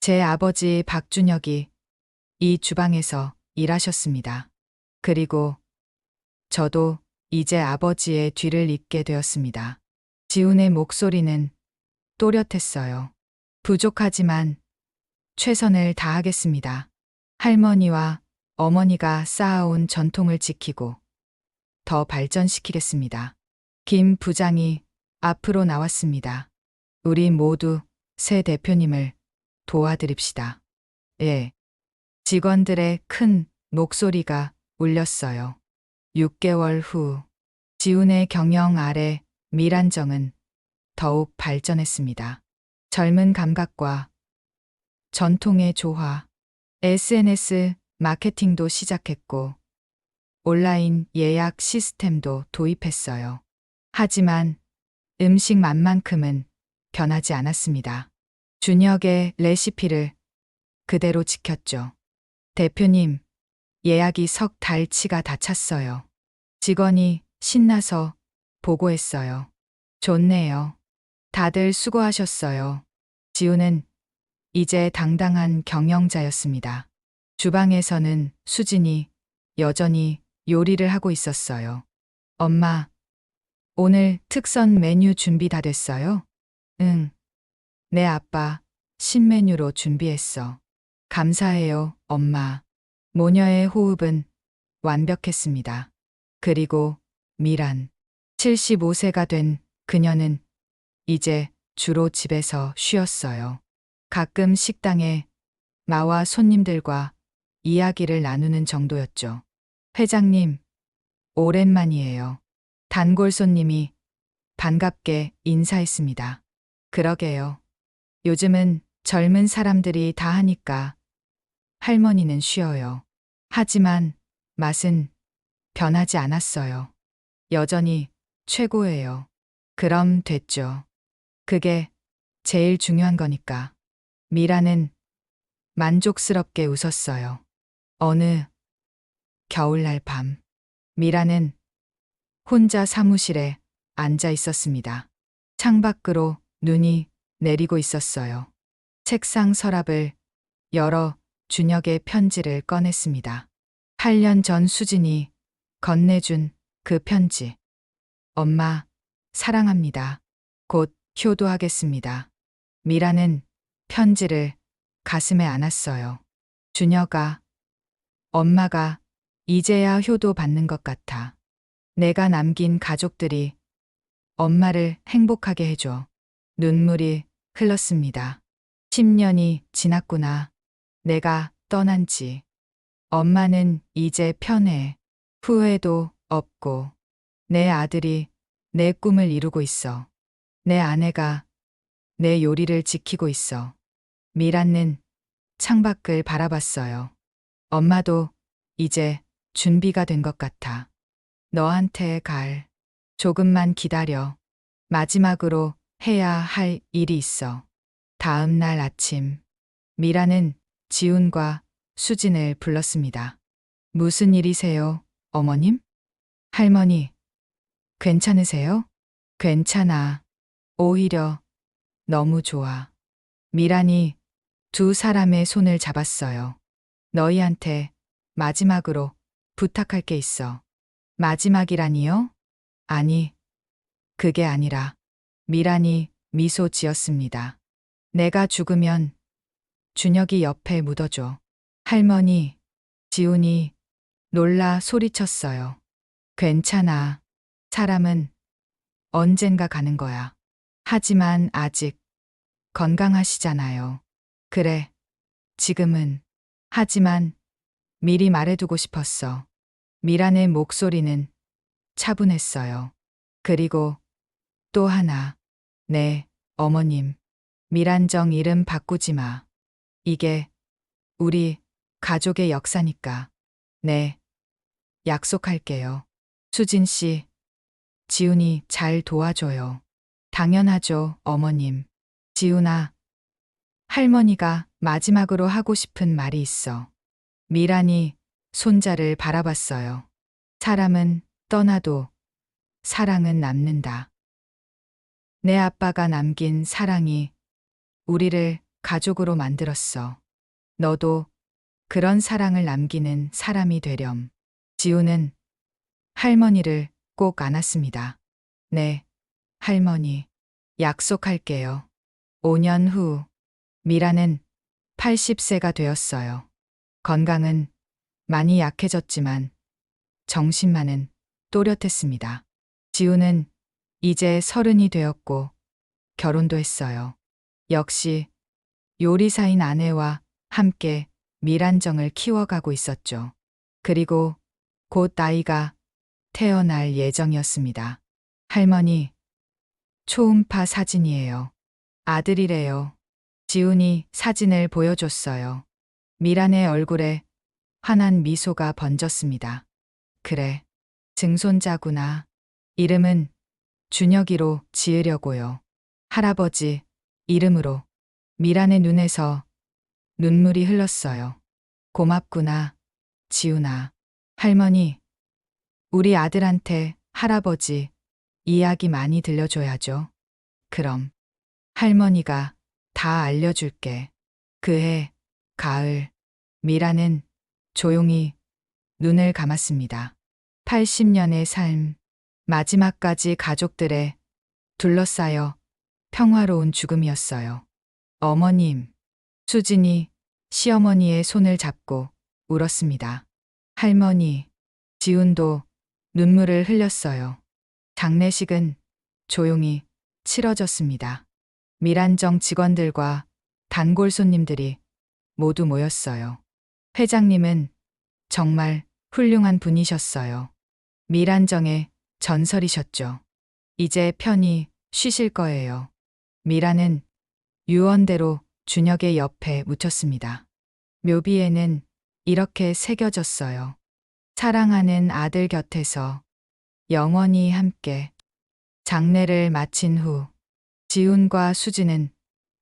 제 아버지 박준혁이 이 주방에서 일하셨습니다. 그리고 저도 이제 아버지의 뒤를 잇게 되었습니다. 지훈의 목소리는 또렷했어요. 부족하지만 최선을 다하겠습니다. 할머니와 어머니가 쌓아온 전통을 지키고 더 발전시키겠습니다. 김 부장이 앞으로 나왔습니다. 우리 모두 새 대표님을 도와드립시다. 예. 직원들의 큰 목소리가 울렸어요. 6개월 후 지훈의 경영 아래 미란정은 더욱 발전했습니다. 젊은 감각과 전통의 조화, SNS 마케팅도 시작했고 온라인 예약 시스템도 도입했어요. 하지만 음식 맛만큼은 변하지 않았습니다. 준혁의 레시피를 그대로 지켰죠. 대표님, 예약이 석 달치가 다 찼어요. 직원이 신나서 보고했어요. 좋네요. 다들 수고하셨어요. 지훈은 이제 당당한 경영자였습니다. 주방에서는 수진이 여전히 요리를 하고 있었어요. 엄마, 오늘 특선 메뉴 준비 다 됐어요? 응. 내 아빠 신메뉴로 준비했어. 감사해요, 엄마. 모녀의 호흡은 완벽했습니다. 그리고 미란, 75세가 된 그녀는 이제 주로 집에서 쉬었어요. 가끔 식당에 나와 손님들과 이야기를 나누는 정도였죠. 회장님, 오랜만이에요. 단골 손님이 반갑게 인사했습니다. 그러게요. 요즘은 젊은 사람들이 다 하니까 할머니는 쉬어요. 하지만 맛은 변하지 않았어요. 여전히 최고예요. 그럼 됐죠. 그게 제일 중요한 거니까. 미라는 만족스럽게 웃었어요. 어느 겨울날 밤, 미라는 혼자 사무실에 앉아 있었습니다. 창밖으로 눈이 내리고 있었어요. 책상 서랍을 열어 준혁의 편지를 꺼냈습니다. 8년 전 수진이 건네준 그 편지. 엄마, 사랑합니다. 곧 효도하겠습니다. 미라는 편지를 가슴에 안았어요. 준혁아, 엄마가 이제야 효도 받는 것 같아. 내가 남긴 가족들이 엄마를 행복하게 해줘. 눈물이 흘렀습니다. 10년이 지났구나. 내가 떠난 지. 엄마는 이제 편해. 후회도 없고. 내 아들이 내 꿈을 이루고 있어. 내 아내가 내 요리를 지키고 있어. 미란는 창밖을 바라봤어요. 엄마도 이제 준비가 된 것 같아. 너한테 갈. 조금만 기다려. 마지막으로 해야 할 일이 있어. 다음 날 아침, 미라는 지훈과 수진을 불렀습니다. 무슨 일이세요, 어머님? 할머니, 괜찮으세요? 괜찮아. 오히려 너무 좋아. 미란이 두 사람의 손을 잡았어요. 너희한테 마지막으로 부탁할 게 있어. 마지막이라니요? 아니, 그게 아니라 미란이 미소 지었습니다. 내가 죽으면 준혁이 옆에 묻어줘. 할머니, 지훈이 놀라 소리쳤어요. 괜찮아. 사람은 언젠가 가는 거야. 하지만 아직 건강하시잖아요. 그래, 지금은. 하지만 미리 말해두고 싶었어. 미란의 목소리는 차분했어요. 그리고 또 하나. 네, 어머님. 미란정 이름 바꾸지 마. 이게 우리 가족의 역사니까. 네. 약속할게요. 수진 씨, 지훈이 잘 도와줘요. 당연하죠, 어머님. 지훈아, 할머니가 마지막으로 하고 싶은 말이 있어. 미란이 손자를 바라봤어요. 사람은 떠나도 사랑은 남는다. 내 아빠가 남긴 사랑이 우리를 가족으로 만들었어. 너도 그런 사랑을 남기는 사람이 되렴. 지우는 할머니를 꼭 안았습니다. 네, 할머니. 약속할게요. 5년 후, 미라는 80세가 되었어요. 건강은 많이 약해졌지만 정신만은 또렷했습니다. 지우는 이제 30이 되었고 결혼도 했어요. 역시 요리사인 아내와 함께 미란정을 키워가고 있었죠. 그리고 곧 아이가 태어날 예정이었습니다. 할머니, 초음파 사진이에요. 아들이래요. 지훈이 사진을 보여줬어요. 미란의 얼굴에 환한 미소가 번졌습니다. 그래, 증손자구나. 이름은 준혁이로 지으려고요. 할아버지 이름으로. 미란의 눈에서 눈물이 흘렀어요. 고맙구나, 지훈아. 할머니, 우리 아들한테 할아버지 이야기 많이 들려줘야죠. 그럼 할머니가 다 알려줄게. 그해 가을, 미라는 조용히 눈을 감았습니다. 80년의 삶, 마지막까지 가족들에 둘러싸여 평화로운 죽음이었어요. 어머님, 수진이 시어머니의 손을 잡고 울었습니다. 할머니, 지훈도 눈물을 흘렸어요. 장례식은 조용히 치러졌습니다. 미란정 직원들과 단골 손님들이 모두 모였어요. 회장님은 정말 훌륭한 분이셨어요. 미란정의 전설이셨죠. 이제 편히 쉬실 거예요. 미라는 유언대로 준혁의 옆에 묻혔습니다. 묘비에는 이렇게 새겨졌어요. 사랑하는 아들 곁에서 영원히 함께. 장례를 마친 후 지훈과 수진은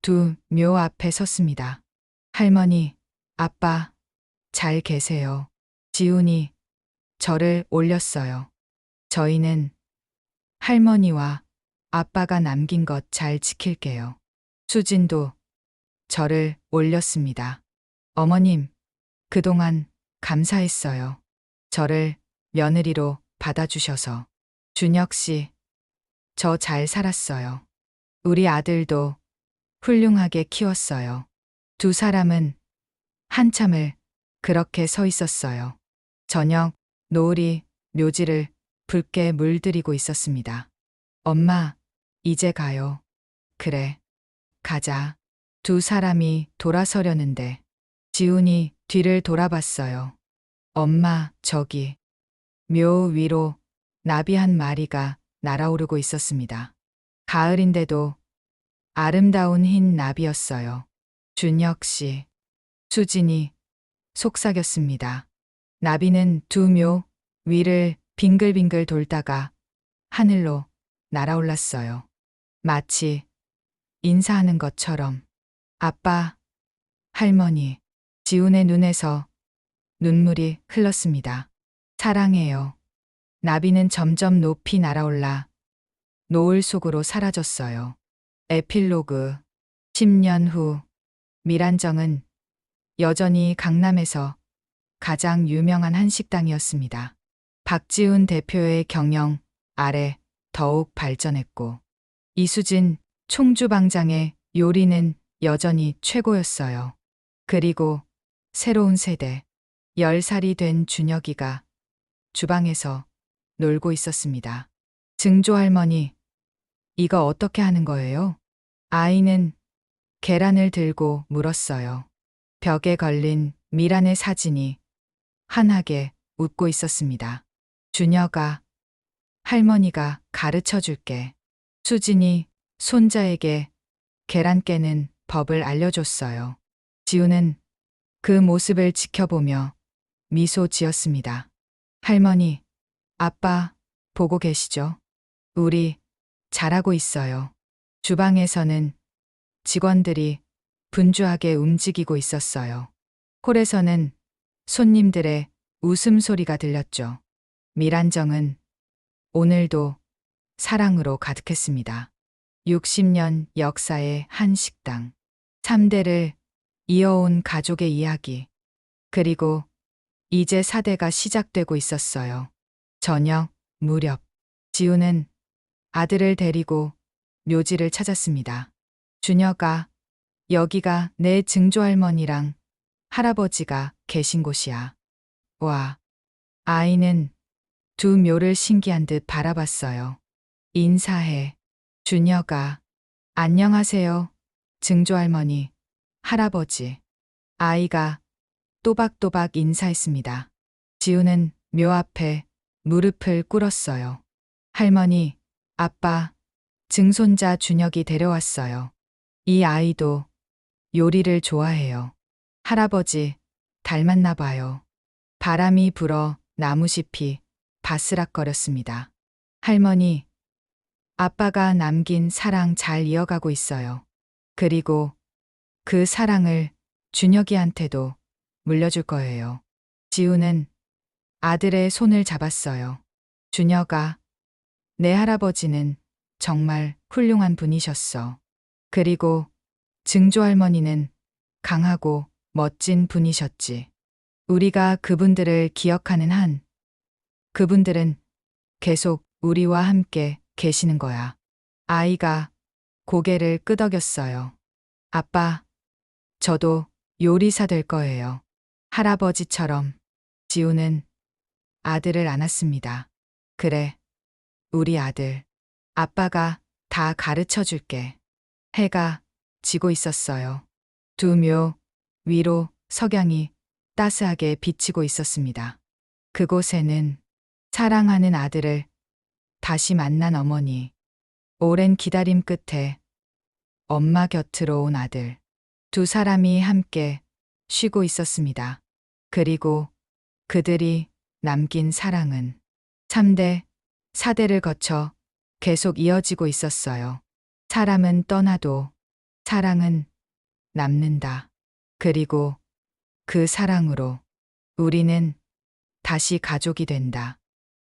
두 묘 앞에 섰습니다. 할머니, 아빠, 잘 계세요. 지훈이 저를 올렸어요. 저희는 할머니와 아빠가 남긴 것 잘 지킬게요. 수진도 저를 올렸습니다. 어머님, 그동안 감사했어요. 저를 며느리로 받아주셔서. 준혁 씨, 저 잘 살았어요. 우리 아들도 훌륭하게 키웠어요. 두 사람은 한참을 그렇게 서 있었어요. 저녁, 노을이 묘지를 붉게 물들이고 있었습니다. 엄마, 이제 가요. 그래, 가자. 두 사람이 돌아서려는데 지훈이 뒤를 돌아봤어요. 엄마, 저기. 묘 위로 나비 한 마리가 날아오르고 있었습니다. 가을인데도 아름다운 흰 나비였어요. 준혁 씨, 수진이 속삭였습니다. 나비는 두 묘 위를 빙글빙글 돌다가 하늘로 날아올랐어요. 마치 인사하는 것처럼. 아빠, 할머니, 지훈의 눈에서 눈물이 흘렀습니다. 사랑해요. 나비는 점점 높이 날아올라 노을 속으로 사라졌어요. 에필로그. 10년 후, 미란정은 여전히 강남에서 가장 유명한 한식당이었습니다. 박지훈 대표의 경영 아래 더욱 발전했고, 이수진 총주방장의 요리는 여전히 최고였어요. 그리고 새로운 세대, 10살이 된 준혁이가 주방에서 놀고 있었습니다. 증조할머니, 이거 어떻게 하는 거예요? 아이는 계란을 들고 물었어요. 벽에 걸린 미란의 사진이 환하게 웃고 있었습니다. 준혁아, 할머니가 가르쳐 줄게. 수진이 손자에게 계란 깨는 법을 알려줬어요. 지우는 그 모습을 지켜보며 미소 지었습니다. 할머니, 아빠, 보고 계시죠? 우리 잘하고 있어요. 주방에서는 직원들이 분주하게 움직이고 있었어요. 홀에서는 손님들의 웃음소리가 들렸죠. 밀안정은 오늘도 사랑으로 가득했습니다. 60년 역사의 한 식당. 3대를 이어온 가족의 이야기. 그리고 이제 4대가 시작되고 있었어요. 저녁 무렵 지우는 아들을 데리고 묘지를 찾았습니다. 준혁아, 여기가 내 증조할머니랑 할아버지가 계신 곳이야. 와, 아이는 두 묘를 신기한 듯 바라봤어요. 인사해. 준혁아, 안녕하세요. 증조할머니, 할아버지. 아이가 또박또박 인사했습니다. 지우는 묘 앞에 무릎을 꿇었어요. 할머니, 아빠, 증손자 준혁이 데려왔어요. 이 아이도 요리를 좋아해요. 할아버지, 닮았나 봐요. 바람이 불어 나무잎이 바스락거렸습니다. 할머니, 아빠가 남긴 사랑 잘 이어가고 있어요. 그리고 그 사랑을 준혁이한테도 물려줄 거예요. 지우는 아들의 손을 잡았어요. 준혁아, 내 할아버지는 정말 훌륭한 분이셨어. 그리고 증조할머니는 강하고 멋진 분이셨지. 우리가 그분들을 기억하는 한, 그분들은 계속 우리와 함께 계시는 거야. 아이가 고개를 끄덕였어요. 아빠, 저도 요리사 될 거예요. 할아버지처럼. 지우는 아들을 안았습니다. 그래, 우리 아들. 아빠가 다 가르쳐 줄게. 해가 지고 있었어요. 두 묘 위로 석양이 따스하게 비치고 있었습니다. 그곳에는 사랑하는 아들을 다시 만난 어머니, 오랜 기다림 끝에 엄마 곁으로 온 아들, 두 사람이 함께 쉬고 있었습니다. 그리고 그들이 남긴 사랑은 3대, 4대를 거쳐 계속 이어지고 있었어요. 사람은 떠나도 사랑은 남는다. 그리고 그 사랑으로 우리는 다시 가족이 된다.